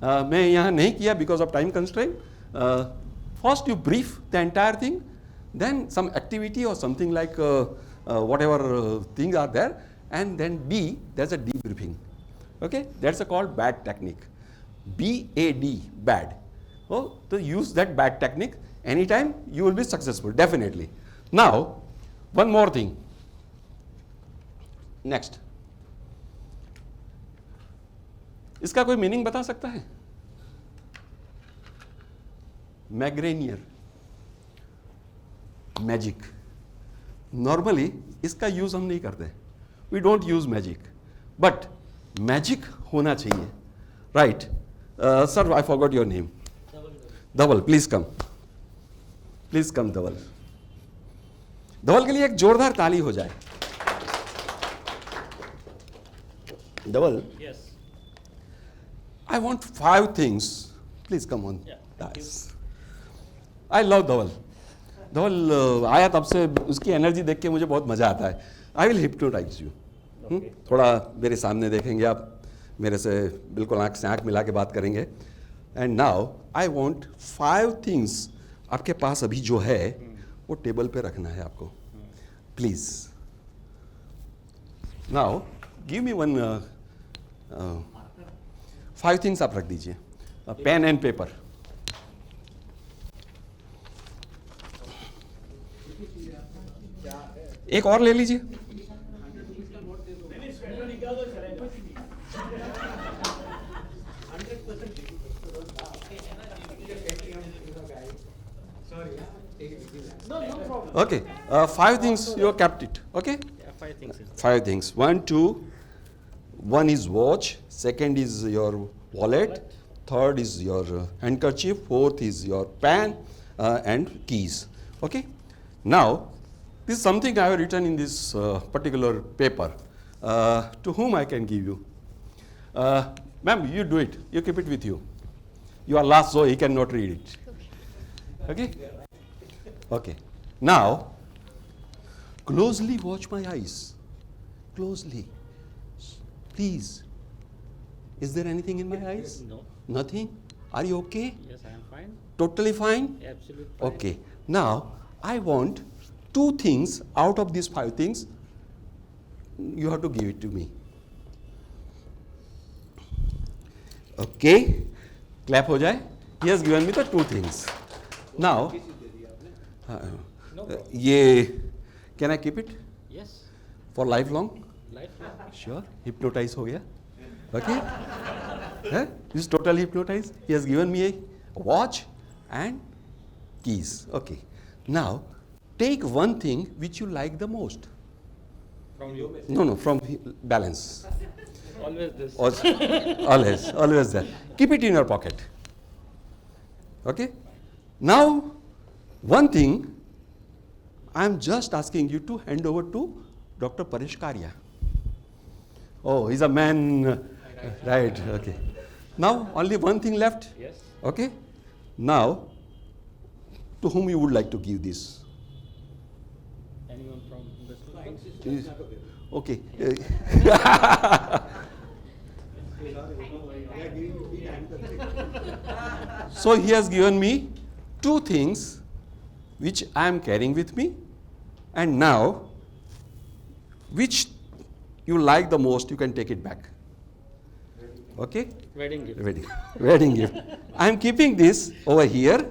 मैं यहाँ नहीं किया because of time constraint. First you brief the entire thing. Then some activity or something like whatever things are there, and then B, there's a debriefing. Okay, that's called BAD technique. BAD, bad. Oh, to use that BAD technique anytime, you will be successful, definitely. Now, one more thing. Next. इसका कोई meaning बता सकता है? मैग्रेनियर, magic. Normally इसका use हम नहीं करते, we don't use magic, but magic होना चाहिए, right? Sir, I forgot your name. Dhaval, please come, please come Dhaval. Dhaval के लिए एक जोरदार ताली हो जाए। धवल, Yes. I want 5 things. Please come on. Yeah, Guys. I love धवल। धवल आया तब से उसकी एनर्जी देख के मुझे बहुत मजा आता है। I will hypnotize you. थोड़ा मेरे सामने देखेंगे आप, मेरे से बिल्कुल आंख से आंख मिला के बात करेंगे। And now I want 5 things आपके पास अभी जो है वो टेबल पे रखना है आपको, please. Now give me one 5 things आप रख दीजिए, पेन एंड पेपर। एक और ले लीजिए। Okay, 5 things you have kept it. Okay, Yeah, 5 things. 5 things. 1, 2. One is watch. Second is your wallet. Third is your handkerchief. Fourth is your pen and keys. Okay. Now, this is something I have written in this particular paper. To whom I can give you? Ma'am, you do it. You keep it with you. You are last, so he cannot read it. Okay. Okay. Now, closely watch my eyes. Closely. Please. Is there anything in my eyes? No. Nothing? Are you okay? Yes, I am fine. Totally fine? Absolutely fine. Okay. Now, I want 2 things out of these 5 things. You have to give it to me. Okay. Clap ho jaye. He has given me the 2 things. Now, can I keep it Yes. for lifelong? Lifelong. Sure. Hypnotize ho gaya. Okay. This is totally hypnotized. He has given me a watch and keys. Okay. Now, take one thing which you like the most. From you. No, from balance. Always this. Always there. Keep it in your pocket. Okay. Now, one thing I am just asking you to hand over to Dr. Paresh Karia. Oh, he's a man. Right. Okay. Now, only one thing left. Yes. Okay. Now, to whom you would like to give this? Anyone from the school? Okay. So he has given me 2 things which I am carrying with me, and now which you like the most, you can take it back. Okay? Wedding gift. Wedding gift. I am keeping this over here,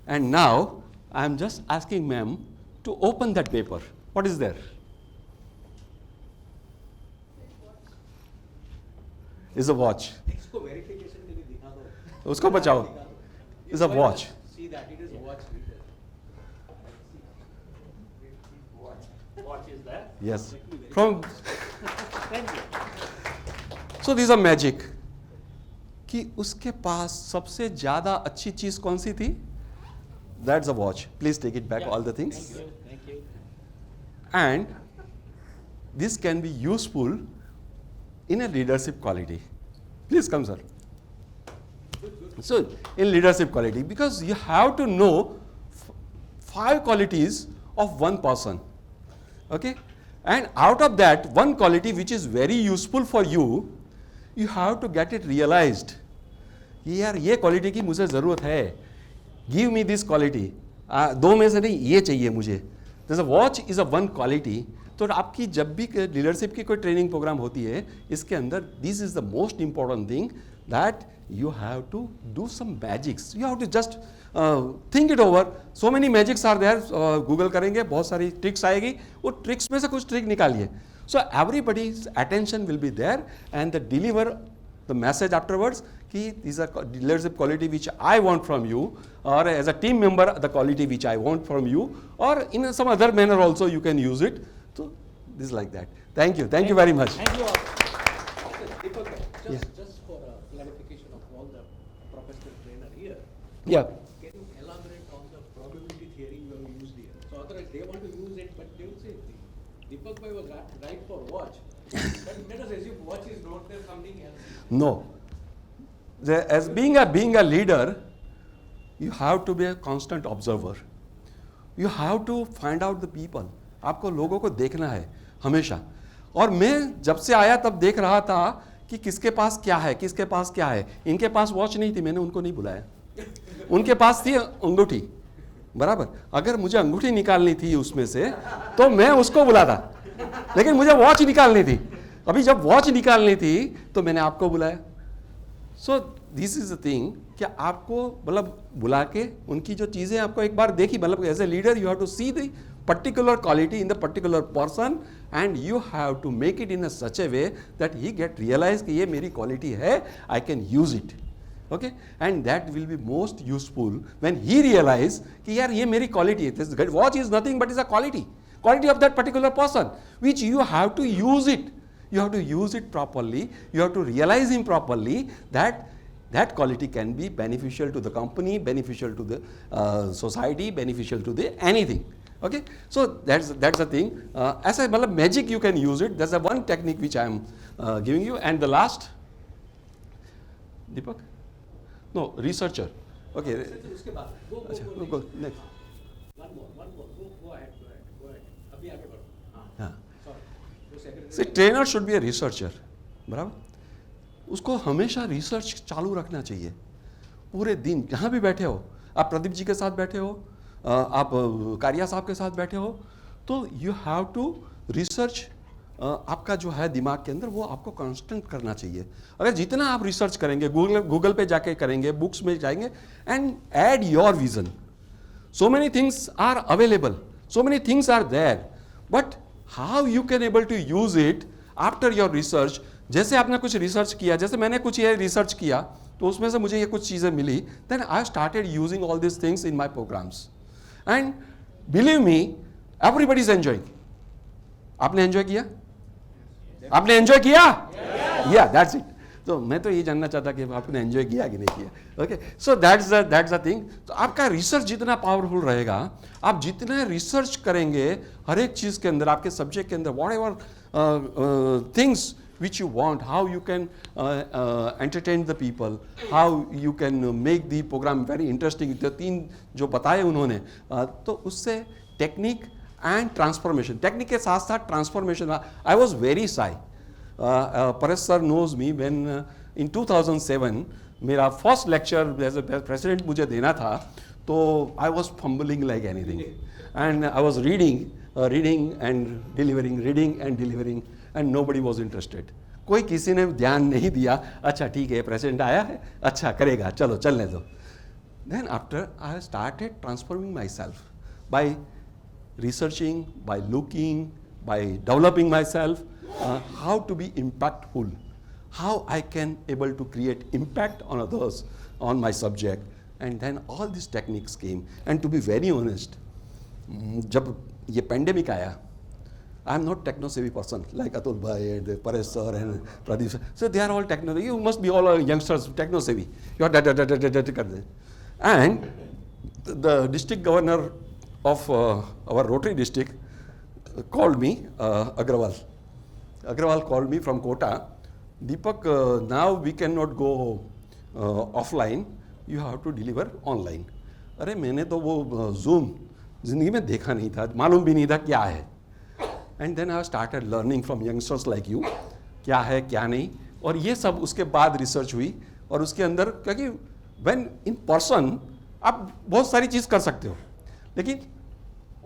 and now I am just asking ma'am to open that paper. What is there? Is a watch. इसको verification के लिए दिखा दो। उसको बचाओ. Is a watch. See that it is watch reader. Watch is that? Yes. From Thank you. so these are magic. कि उसके पास सबसे ज़्यादा अच्छी चीज़ कौन सी थी? That's a watch. Please take it back, Yeah. all the things. Thank you. Thank you. And this can be useful in a leadership quality. Please come, sir. So, in leadership quality, because you have to know 5 qualities of one person. Okay? And out of that, one quality which is very useful for you, you have to get it realized. यार ये quality की मुझे ज़रूरत है. Give me this quality. 2 में से नहीं, ये चाहिए मुझे. There's a watch is a one quality. तो आपकी जब भी लीडरशिप की कोई ट्रेनिंग प्रोग्राम होती है, इसके अंदर this is the most important thing that you have to do some magics. You have to just think it over. So many magics are there. Google करेंगे, बहुत सारी ट्रिक्स आएगी, वो ट्रिक्स में से कुछ ट्रिक निकालिए. So everybody's attention will be there and the deliver the message afterwards कि these are leadership quality which I want from you, or as a team member the quality which I want from you, or in some other manner also you can use it. So this is like that. Thank you very much. Thank you all. Deepak, just for a clarification of all the professional trainer here, Yeah. can you elaborate on the probability theory you have used here? So otherwise they want to use it, but they will say, Deepak bhai was right for watch. But let us assume watch is not there, something else. No. As being a leader, you have to be a constant observer. You have to find out the people. आपको लोगों को देखना है हमेशा. और मैं जब से आया तब देख रहा था कि किसके पास क्या है, किसके पास क्या है. इनके पास वॉच नहीं थी, मैंने उनको नहीं बुलाया. उनके पास थी अंगूठी, बराबर. अगर मुझे अंगूठी निकालनी थी उसमें से तो मैं उसको बुलाता, लेकिन मुझे वॉच निकालनी थी. अभी जब वॉच निकालनी थी तो मैंने आपको बुलाया. So this is the thing कि आपको मतलब बुला के उनकी जो चीज़ें आपको एक बार देखी, मतलब as a leader you have to see the particular quality in the particular person and you have to make it in a such a way that he get realize कि ये मेरी quality है, I can use it. Okay, and that will be most useful when he realize कि यार ये मेरी quality है. This watch is nothing but is a quality of that particular person which you have to use it. You have to use it properly. You have to realize him properly that that quality can be beneficial to the company, beneficial to the society, beneficial to the anything. Okay, so that's the thing. As a magic, you can use it. There's a one technique which I am giving you, and the last, Deepak, no researcher. Okay, उसके बाद go go next. one more go ahead अभी आगे बढ़ो. हाँ. sorry वो secretary See, trainer should be a researcher, बराबर. उसको हमेशा रिसर्च चालू रखना चाहिए. पूरे दिन जहाँ भी बैठे हो, आप प्रदीप जी के साथ बैठे हो, आप कारिया साहब के साथ बैठे हो, तो यू हैव टू रिसर्च. आपका जो है दिमाग के अंदर वो आपको कांस्टेंट करना चाहिए. अगर जितना आप रिसर्च करेंगे, गूगल पे जाके करेंगे, बुक्स में जाएंगे and add your vision. So many things are available, so many things are there, but how you can able to use it after your research. जैसे आपने कुछ रिसर्च किया, जैसे मैंने कुछ ये रिसर्च किया तो उसमें से मुझे ये कुछ चीज़ें मिली, then I started using all this things in my programs and believe me everybody is enjoying. आपने एंजॉय किया? आपने एंजॉय किया? या दैट्स इट. तो मैं तो ये जानना चाहता कि आपने एंजॉय किया कि नहीं किया. Okay, so that's the thing. तो आपका रिसर्च जितना पावरफुल रहेगा, आप जितना रिसर्च करेंगे हर एक चीज़ के अंदर, आपके सब्जेक्ट के अंदर, what ever things which you want, how you can entertain the people, how you can make the program very interesting. जो तीन जो बताए उन्होंने, तो उससे टेक्निक एंड ट्रांसफॉर्मेशन, टेक्निक के साथ साथ transformation. I was very shy. Paresh sir knows me when in 2007 मेरा first lecture as a president मुझे देना था, तो I was fumbling like anything and I was reading and delivering and nobody was interested. कोई किसी ने ध्यान नहीं दिया. अच्छा ठीक है, प्रेसिडेंट आया है, अच्छा करेगा, चलो चलने दो. Then after I started transforming myself by researching, by looking, by developing myself, how to be impactful, how I can able to create impact on others on my subject. And then all this techniques came. And to be very honest, जब ये pandemic आया, I am not techno-savvy person like Atul Bhai and Paresh sir and Pradeep sir. So they are all techno. You must be all youngsters techno-savvy. You are that. And the district governor of our Rotary district called me, Agrawal. Agrawal called me from Kota. Deepak, now we cannot go offline. You have to deliver online. अरे मैंने तो वो Zoom जिंदगी में देखा नहीं था, मालूम भी नहीं था क्या है. And then I started learning from youngsters like you, क्या है क्या नहीं. और ये सब उसके बाद रिसर्च हुई. और उसके अंदर क्योंकि व्हेन इन पर्सन आप बहुत सारी चीज़ कर सकते हो, लेकिन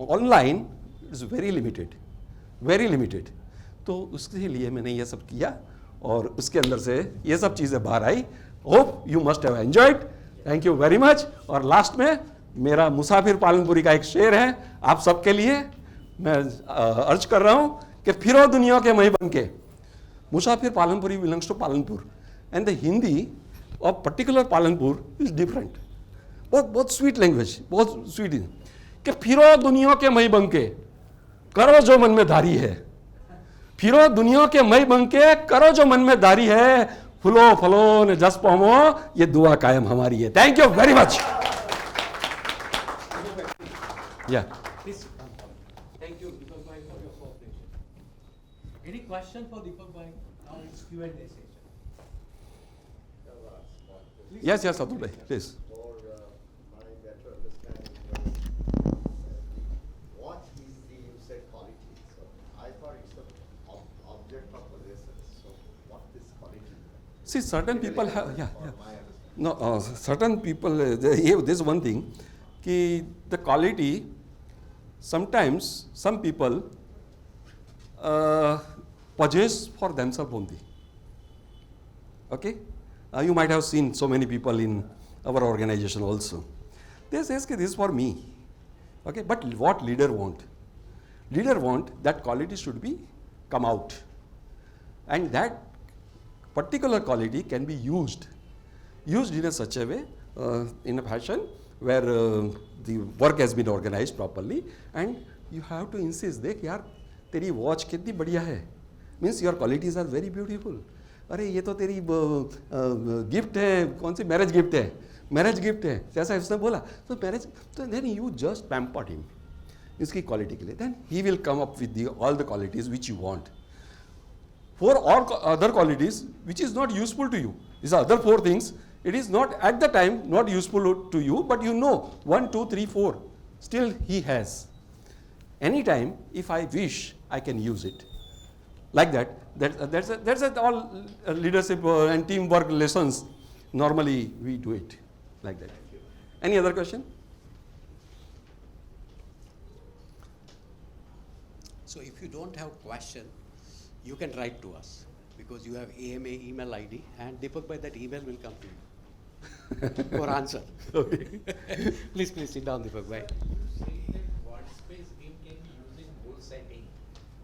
ऑनलाइन इज़ वेरी लिमिटेड. तो उसके लिए मैंने ये सब किया और उसके अंदर से ये सब चीज़ें बाहर आई. Hope you must have enjoyed. Thank you very much. और लास्ट में मेरा मुसाफिर पालनपुरी का एक शेर है आप सबके लिए. मैं अर्ज कर रहा हूं कि फिरो दुनिया के मही बन के. Musafir Palanpuri belongs to Palanpur and the Hindi of particular Palanpur is different. बहुत स्वीट लैंग्वेज, बहुत स्वीट है कि फिरो दुनिया के मई बंके करो जो मन में धारी है, फिरो दुनिया के मई बंके करो जो मन में धारी है, फुलो फलो ने जस पामो, ये दुआ कायम हमारी है. Thank you very much. या Thank you, Deepak Bhai, for your cooperation. Any question for Deepak Bhai? Now it's Q&A session. Yes yes Atul भाई please. For my better understanding, watch is the you said quality. So I thought it's an object of possession. So what is quality? See, certain people have, yeah. For my understanding. No, certain people, this one thing, कि the quality, sometimes some people possess for themselves only. Okay? You might have seen so many people in our organization also. They say, this is for me. Okay? But what leader want? Leader want that quality should be come out. And that particular quality can be used in a such a way, in a fashion where the work has been organized properly, and you have to insist, देख यार तेरी watch कितनी बढ़िया है, means your qualities are very beautiful. अरे ये तो तेरी गिफ्ट है, कौन सी मैरिज गिफ्ट है, मैरिज गिफ्ट है, जैसा उसने बोला, तो मैरिज, तो then you just pamper him इसकी क्वालिटी के लिए, then he will come up with all the qualities which you want. For all other qualities which is not useful to you, these are other 4 things, it is not at the time not useful to you, but you know 1, 2, 3, 4 still he has. Anytime if I wish I can use it like that. That's all leadership and teamwork lessons. Normally we do it like that. Any other question? So if you don't have question, you can write to us because you have AMA email ID, and Deepak Bhai, that email will come to you for answer. Okay. Please sit down, Deepak Bhai. Saying that word space game can be used in goal setting.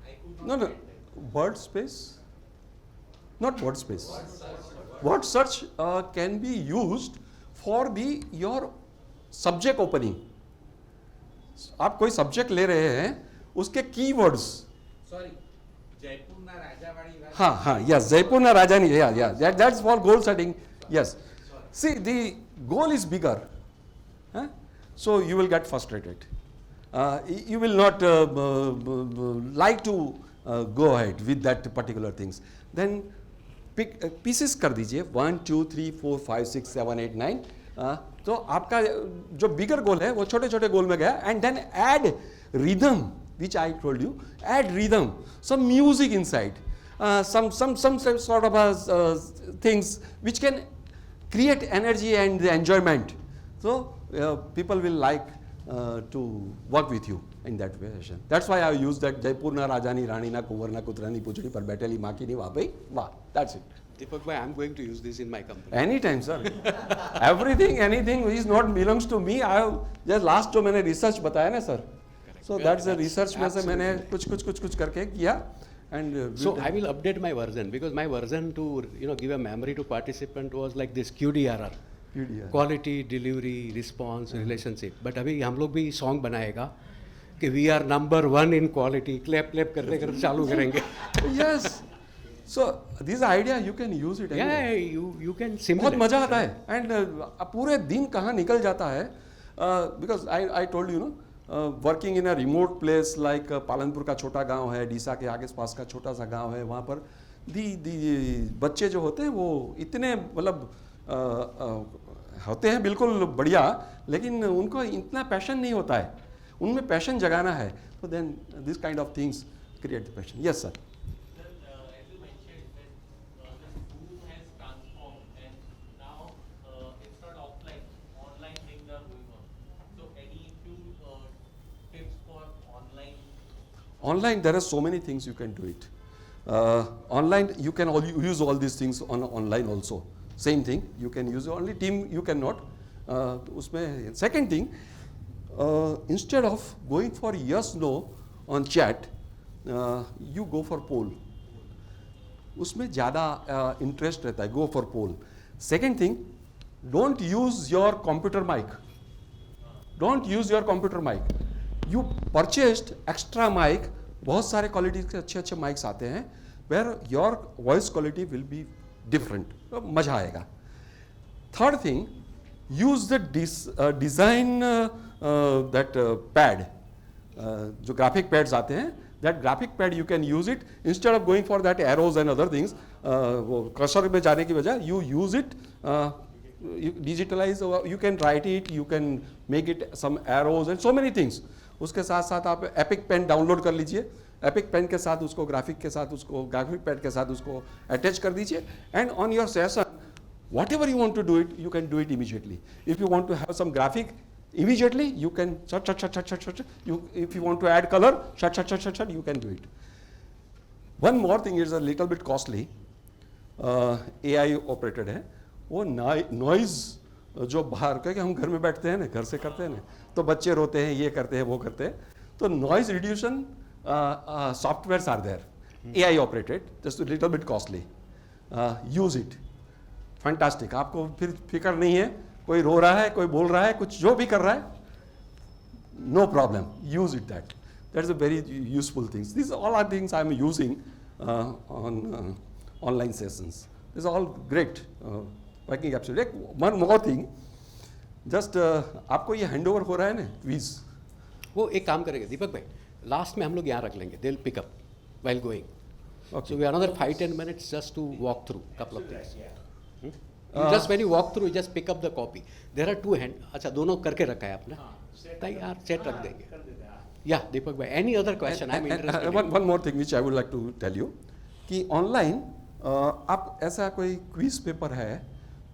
I could not No, get that. word space, not word space. Word search can be used for your subject opening. आप कोई subject ले रहे हैं, उसके keywords. Sorry, Jaipur na Rajawadi was. हाँ, yes, Jaipur na Rajani, yeah, that's for goal setting, yes. See, the goal is bigger, so you will get frustrated. You will not like to go ahead with that particular things. Then pick pieces कर दीजिए 1, 2, 3, 4, 5, 6, 7, 8, 9. तो आपका जो bigger goal है वो छोटे छोटे goal में गया, and then add rhythm, which I told you, add rhythm, some music inside, some sort of things which can create energy and enjoyment. So people will like to work with you in that fashion. That's why I use that Jaipur na Rajani Rani na Kunwar na Kutrani Puchdi par बैठेली माँ की नहीं वहाँ पे वाह. That's it. Deepak Bhai, I'm going to use this in my company. Anytime, sir. Anything which not belongs to me, I have just last जो मैंने research बताया ना sir. So that's the research में से मैंने कुछ करके किया, and So I will update my version because my version to give a memory to participant was like this QDRR. Quality, delivery, response, relationship. But अभी हम लोग भी song बनाएगा कि we are number 1 in quality. Clap करते करते चालू करेंगे. Yes. So this idea you can use it. Yeah, anywhere. you can simulate. बहुत मजा आता है, and पूरे दिन कहाँ निकल जाता है, because I told you working in a remote place like Palanpur का छोटा गांव है, डीसा के आगे पास का छोटा सा गांव है, वहाँ पर बच्चे जो होते हैं वो इतने मतलब होते हैं बिल्कुल बढ़िया, लेकिन उनको इतना पैशन नहीं होता है, उनमें पैशन जगाना है, तो then this kind of things create the passion. Yes sir. As you mentioned, that the school has transformed and now it's not offline, online things are going on. So any few tips for online? Online, there are so many things you can do it. Online, you can use all these things online also. Same thing, you can use only team, you cannot. उसमें second thing, instead of going for yes no on chat, you go for poll. उसमें ज़्यादा interest रहता है, go for poll. Second thing, don't use your computer mic. Don't use your computer mic. You purchased extra mic. बहुत सारे quality के अच्छे अच्छे mics आते हैं where your voice quality will be different. तो मजा आएगा. Third thing, use the design that pad. जो graphic pads आते हैं, that graphic pad you can use it instead of going for that arrows and other things. वो cursor में जाने की बजाय you use it. You digitalize, you can write it, you can make it some arrows and so many things. उसके साथ साथ आप epic pen download कर लीजिए, एपिक पेन के साथ उसको ग्राफिक पैड के साथ उसको अटैच कर दीजिए, and on your session whatever you want to do it, you can do it immediately. If you want to have some graphic immediately, you can shut. If you want to add color, shut, you can do it. One more thing is a little bit costly. AI operated है, वो noise जो बाहर क्योंकि हम घर में बैठते हैं ना, घर से करते हैं ना, तो बच्चे रोते हैं, ये करते हैं, वो करते हैं, तो noise reduction softwares are there, AI operated, just a little bit costly. Use it, fantastic. आपको फिर फिक्र नहीं है, कोई रो रहा है, कोई बोल रहा है, कुछ जो भी कर रहा है, no problem, use it. That's a very useful thing. These all are things I'm using on online sessions. These are all great working absolutely. One more thing, just आपको ये हैंड ओवर हो रहा है ना क्विज, वो एक काम करेंगे दीपक भाई, लास्ट में हम लोग यहाँ रख लेंगे, they'll pick up while going. Okay. So we have another 5-10 minutes just to walk through couple of things. You just when you walk through, you just pick up the copy. There are two hand. अच्छा दोनों करके रखा है आपने? ताकि यार set रख देंगे. Yeah, दीपक भाई. Any other question? I'm interested. One more thing which I would like to tell you, कि online आप ऐसा कोई क्विज पेपर है,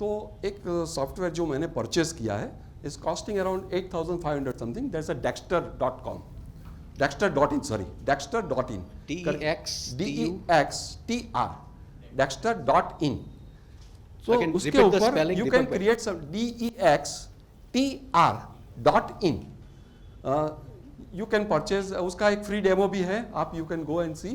तो एक सॉफ्टवेयर जो मैंने परचेज किया है is costing around 8,500 something. There's a Dexter.com. Dexter.in, sorry. Dexter.in. DEXTR. Dexter.in. So उसके ऊपर you can create some DEXTR.in. You can purchase, उसका एक free demo भी है, आप you can go and see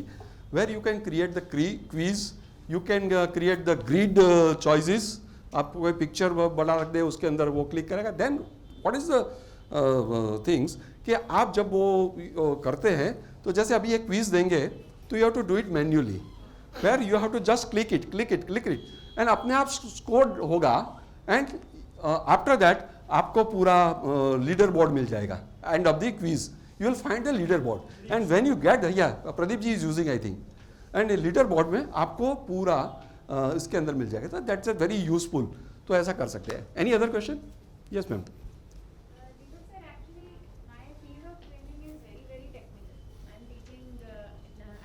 where you can create the quiz, you can create the grid choices. आप कोई picture बना रख दे, उसके अंदर वो क्लिक करेगा. Then what is the things कि आप जब वो करते हैं, तो जैसे अभी एक क्विज देंगे, तो you have to do it manually, where you have to just click it, and अपने आप स्कोर होगा, and after that आपको पूरा लीडर बोर्ड मिल जाएगा. End of the quiz, you will find the leader board, and when you get, Pradeep ji is using I think, and leader board में आपको पूरा इसके अंदर मिल जाएगा. तो that's a very useful. तो ऐसा कर सकते हैं. Any other question? Yes ma'am. Deepak sir, actually my field of training is very technical. I'm teaching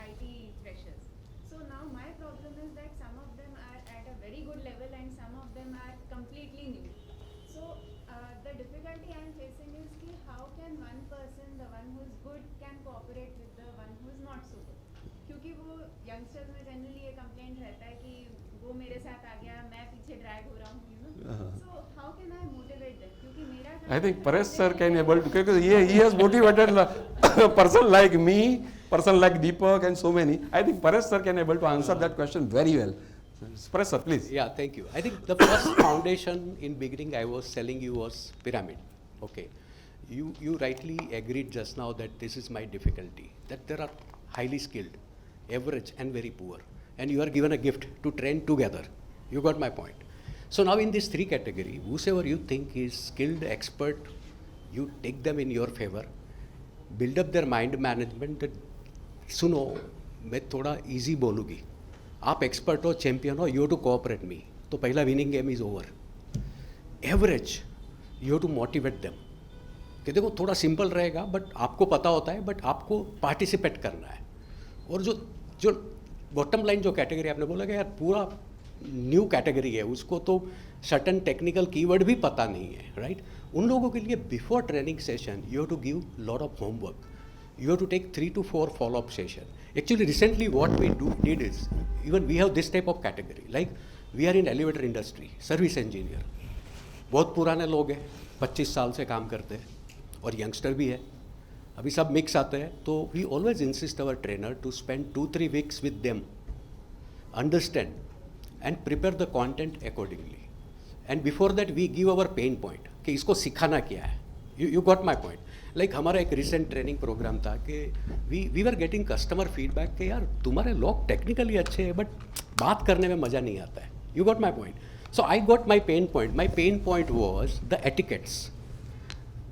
IT freshers. So now my problem is that some of them are at a very good level and some of them are completely new. So the difficulty I'm facing is कि how can one person, the one who's good, can cooperate with the one who's not so good. क्योंकि वो youngsters में generally ये complaint रहता है कि वो मेरे साथ आ गया, मैं पीछे drag हो रहा हूँ, you know. So how can I motivate them? क्योंकि मेरा I think Paresh sir can able to, because he has motivated a person like me, person like Deepak and so many. I think Paresh sir can able to answer that question very well. Paresh sir, please. Yeah, thank you. I think the first foundation in beginning I was telling you was pyramid. Okay, you rightly agreed just now that this is my difficulty, that there are highly skilled, average and very poor, and you are given a gift to train together. You got my point. So now in this three category, whosoever you think is skilled, expert, you take them in your favor, build up their mind management that सुनो मैं थोड़ा easy बोलूँगी, आप expert हो, champion हो, you have to cooperate me, तो पहला winning game is over. Average, you have to motivate them. कि देखो थोड़ा simple रहेगा, but आपको पता होता है, but आपको participate करना है. और जो bottom line जो category आपने बोला कि यार पूरा न्यू कैटेगरी है, उसको तो सर्टन टेक्निकल कीवर्ड भी पता नहीं है, राइट? उन लोगों के लिए before training session you have to give lot of homework, you have to take 3 to 4 follow-up session. Actually recently what we did is, even we have this type of category, like we are in elevator industry, service engineer, बहुत पुराने लोग हैं, 25 साल से काम करते हैं और यंगस्टर भी है, अभी सब मिक्स आते हैं. तो we always insist our trainer to spend 2-3 weeks with them, understand and prepare the content accordingly. And before that we give our pain point कि इसको सिखाना क्या है. You got my point. Like हमारा एक रिसेंट ट्रेनिंग प्रोग्राम था कि we are getting customer feedback कि यार तुम्हारे लोग टेक्निकली अच्छे हैं बट बात करने में मज़ा नहीं आता है. You got my point. So I got my pain point. My pain point was the etiquettes,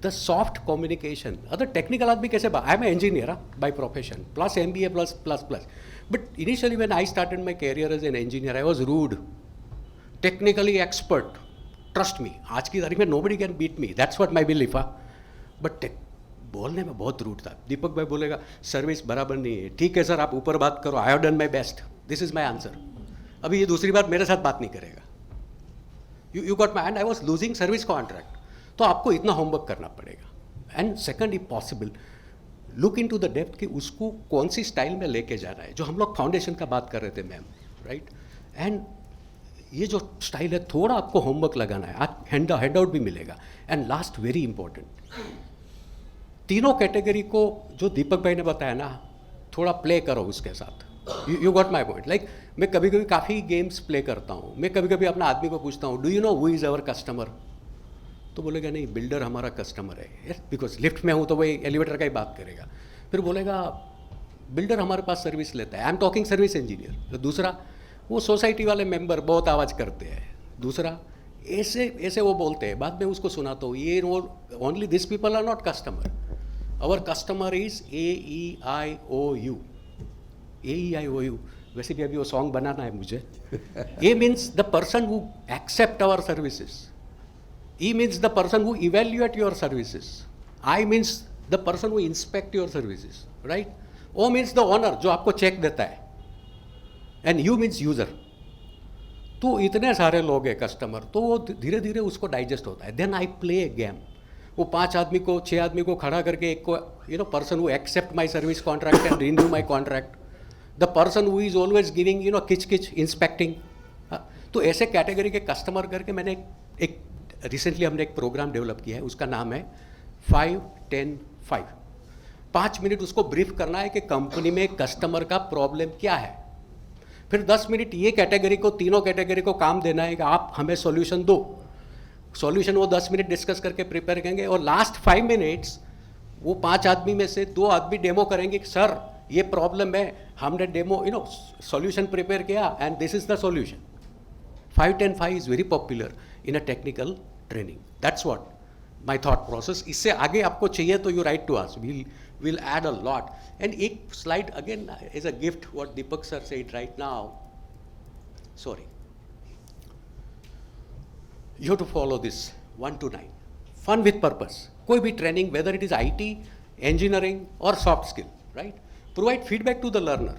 the soft communication. Other technical आदमी कैसे I am engineer by profession, plus MBA plus. But initially when I started my career as an engineer, I was rude, technically expert. Trust me, आज की तारीख में nobody can beat me. That's what my belief है. But बोलने में बहुत rude था. दीपक भाई बोलेगा सर्विस बराबर नहीं है. ठीक है सर, आप ऊपर बात करो. I have done my best. This is my answer. अभी ये दूसरी बार मेरे साथ बात नहीं करेगा. You got my. And I was losing service contract. तो आपको इतना होमवर्क करना पड़ेगा. And second, if possible, look into the depth कि उसको कौन सी स्टाइल में लेके जाना है. जो हम लोग फाउंडेशन का बात कर रहे थे मैम, राइट. एंड ये जो स्टाइल है थोड़ा आपको होमवर्क लगाना है. आज हैंड आउट भी मिलेगा. एंड लास्ट, वेरी इंपॉर्टेंट, तीनों कैटेगरी को जो दीपक भाई ने बताया ना, थोड़ा प्ले करो उसके साथ. You got my point. Like मैं कभी कभी काफ़ी गेम्स प्ले करता हूँ. मैं कभी कभी अपना आदमी को पूछता हूँ, do you know who is our customer. तो बोलेगा नहीं, बिल्डर हमारा कस्टमर है. बिकॉज लिफ्ट में हूँ तो वही एलिवेटर का ही बात करेगा. फिर बोलेगा बिल्डर हमारे पास सर्विस लेता है. I am talking service engineer. तो दूसरा, वो सोसाइटी वाले मेंबर बहुत आवाज़ करते हैं. दूसरा, ऐसे ऐसे वो बोलते हैं. बाद में उसको सुनाता हूँ, ये only this people are not customer. Our customer is AEIOU. AEIOU. वैसे भी अभी वो सॉन्ग बनाना है मुझे. A means the person who accept our services. E means the person who evaluate your services. I means the person who inspect your services, right? O means the owner जो आपको check देता है. And U means user. तो इतने सारे लोग हैं customer, तो वो धीरे धीरे उसको डाइजेस्ट होता है. Then I play a game. वो 5 आदमी को 6 आदमी को खड़ा करके एक को person who accept my service contract and renew my contract. The person who is always giving kick inspecting. तो ऐसे कैटेगरी के कस्टमर करके मैंने एक रिसेंटली हमने एक प्रोग्राम डेवलप किया है. उसका नाम है 5-10-5. 5 मिनट उसको ब्रीफ करना है कि कंपनी में कस्टमर का प्रॉब्लम क्या है. फिर 10 मिनट ये कैटेगरी को, तीनों कैटेगरी को काम देना है कि आप हमें सॉल्यूशन दो. सॉल्यूशन वो 10 मिनट डिस्कस करके प्रिपेयर करेंगे. और लास्ट 5 मिनट्स वो 5 आदमी में से 2 आदमी डेमो करेंगे कि सर ये प्रॉब्लम है, हमने डेमो सॉल्यूशन प्रिपेयर किया and this is the solution. 5-10-5 is very popular in a technical training. That's what my thought process. इससे आगे आपको चाहिए तो you write to us. We'll add a lot. And एक slide again is a gift what Deepak sir said right now. Sorry. You have to follow this 1 to 9. Fun with purpose. कोई भी training, whether it is IT, engineering or soft skill, right? Provide feedback to the learner.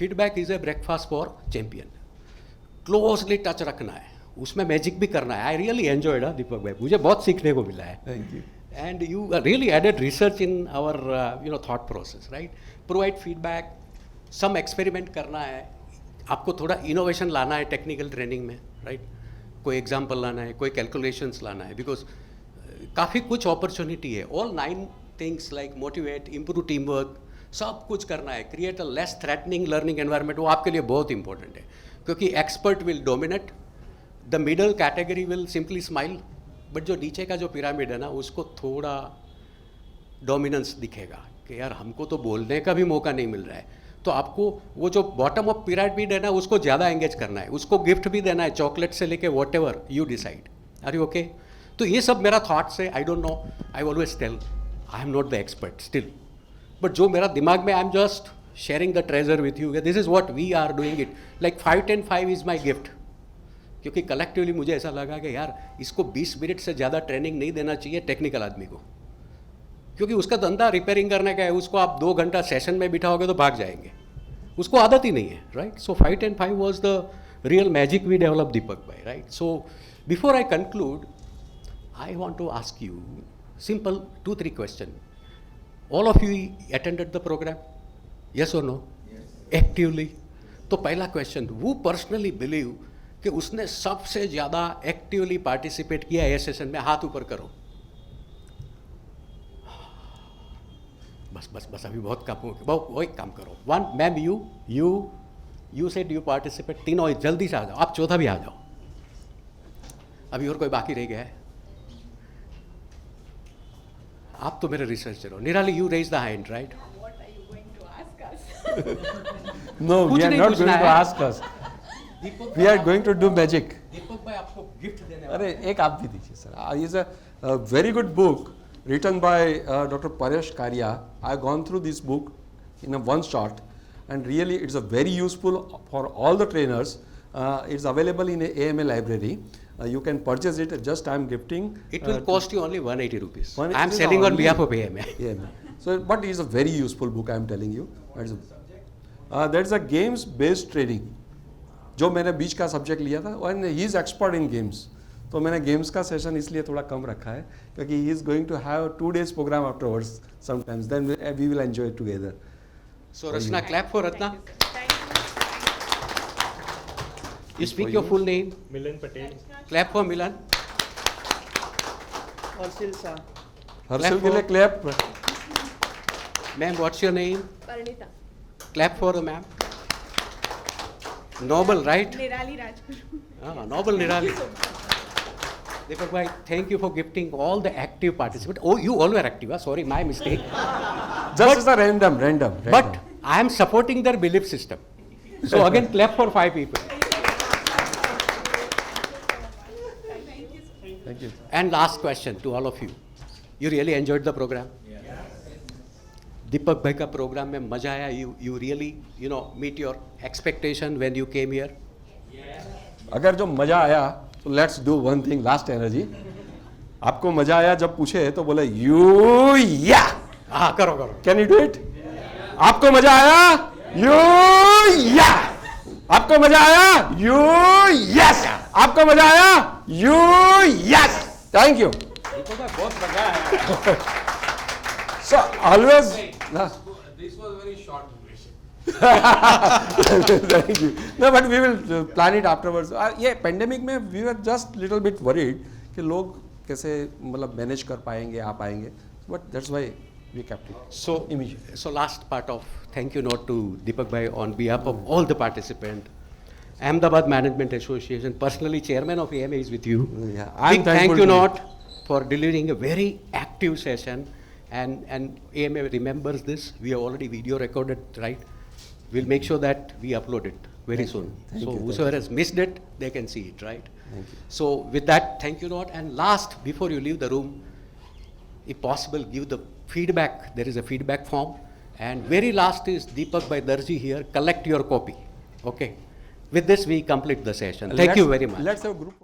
Feedback is a breakfast for champion. Closely touch रखना है. उसमें magic भी करना है. I really enjoyed दीपक भाई. मुझे बहुत सीखने को मिला है. Thank you. And you really added research in our thought process, right. Provide feedback. Some experiment करना है. आपको थोड़ा इनोवेशन लाना है टेक्निकल ट्रेनिंग में, राइट. कोई एग्जाम्पल लाना है, कोई कैलकुलेशंस लाना है. बिकॉज काफ़ी कुछ अपॉर्चुनिटी है. All 9 things like motivate, improve team work, सब कुछ करना है. Create a less threatening learning environment. वो आपके लिए बहुत इंपॉर्टेंट है क्योंकि expert will dominate. The middle category will simply smile. But जो नीचे का जो पिरामिड है ना, उसको थोड़ा डोमिनेंस दिखेगा कि यार हमको तो बोलने का भी मौका नहीं मिल रहा है. तो आपको वो जो बॉटम ऑफ पिरामिड है ना, उसको ज़्यादा एंगेज करना है. उसको गिफ्ट भी देना है, चॉकलेट से लेके whatever you decide. Are you okay. तो ये सब मेरा थॉट्स है. I don't know. I always tell I am not the expert still. But जो मेरा दिमाग में, I am just sharing the treasure with you. This is what we are doing it. Like 5-10-5 is my gift. क्योंकि collectively मुझे ऐसा लगा कि यार इसको 20 मिनट से ज़्यादा ट्रेनिंग नहीं देना चाहिए टेक्निकल आदमी को. क्योंकि उसका धंधा रिपेयरिंग करने का है. उसको आप 2 घंटा सेशन में बिठाओगे तो भाग जाएंगे. उसको आदत ही नहीं है, right. So 5-10-5 was the real magic we develop Deepak भाई, right. So before I conclude, I want to ask you simple 2-3 question. All of you attended the program, yes और नो? एक्टिवली. तो पहला क्वेश्चन, वो पर्सनली बिलीव कि उसने सबसे ज़्यादा actively participate किया है सेशन में? हाथ ऊपर करो. बस अभी बहुत काम हो गया. वो एक काम करो. 1 ma'am, you said you participate. तीनों जल्दी से आ जाओ. आप चौथा भी आ जाओ. अभी और कोई बाकी रह गया है? आप तो मेरे रिसर्चर हो. निराली, you raise the hand, right? What are you going to ask us? No, कुछ we are नहीं not पूछना going to है. ask us. We are going to do magic. दीपक भाई आपको गिफ्ट देने अरे एक आप भी दीजिए sir. Is a very good book written by Dr. Paresh Karia. I have gone through this book in a one shot, and really it's a very useful for all the trainers. It's available in a AMA library. You can purchase it. Just I am gifting. It will cost you only 180 rupees. I am 180 selling on only. behalf of AMA. AMA. So, but it's a very useful book. I am telling you. That's a games based training. जो मैंने बीच का subject लिया था, and he is expert in games. तो मैंने games का session इसलिए थोड़ा कम रखा है क्योंकि he is going to have 2 days program afterwards sometimes. Then we will enjoy it together. So Rachna, clap for Ratna. Thank You speak your full name. Milan Patel. Clap for Milan. Harshil Shah. Harshal के लिए clap. Ma'am, what's your name? Parnita. Clap for the ma'am. Noble, right? Nirali Rajguru. Noble Nirali. Deepak bhai, thank you for gifting all the active participants. Oh, you all were active. Sorry, my mistake. Just as a random. But I am supporting their belief system. So again, clap for 5 people. Thank you. And last question to all of you. You really enjoyed the program? Deepak bhai ka program mein maza aaya. You really, meet your expectation when you came here? अगर जो मजा आया तो let's do one thing. Last energy. आपको मजा आया जब पूछे तो बोले यू या. हाँ, करो. Can you do it? आपको मजा आया? यू या. आपको मजा आया? You yes. आपको मजा आया? You yes. Thank you. Deepak bhai, बहुत मजा आया. So always. This was very short duration. Thank you. No, but we will plan it afterwards. ये पेंडेमिक में we were just little bit worried कि लोग कैसे मतलब मैनेज कर पाएंगे, आ पाएंगे. But that's why we kept it. So last part of thank you note to Deepak bhai on behalf of all the participants. Ahmedabad Management Association, personally chairman of AMA is with you. Yeah, I'm Big thankful thank you to you. note for delivering a very active session, and AMA remembers this. We have already video recorded, right? We'll make sure that we upload it very soon. Thank So you. whosoever has missed it, they can see it, right? Thank you. So with that, thank you note. And last, before you leave the room, if possible, give the feedback. There is a feedback form. And very last is Deepak by Darji here. Collect your copy. Okay. With this, we complete the session. Thank you very much. Let's have a group.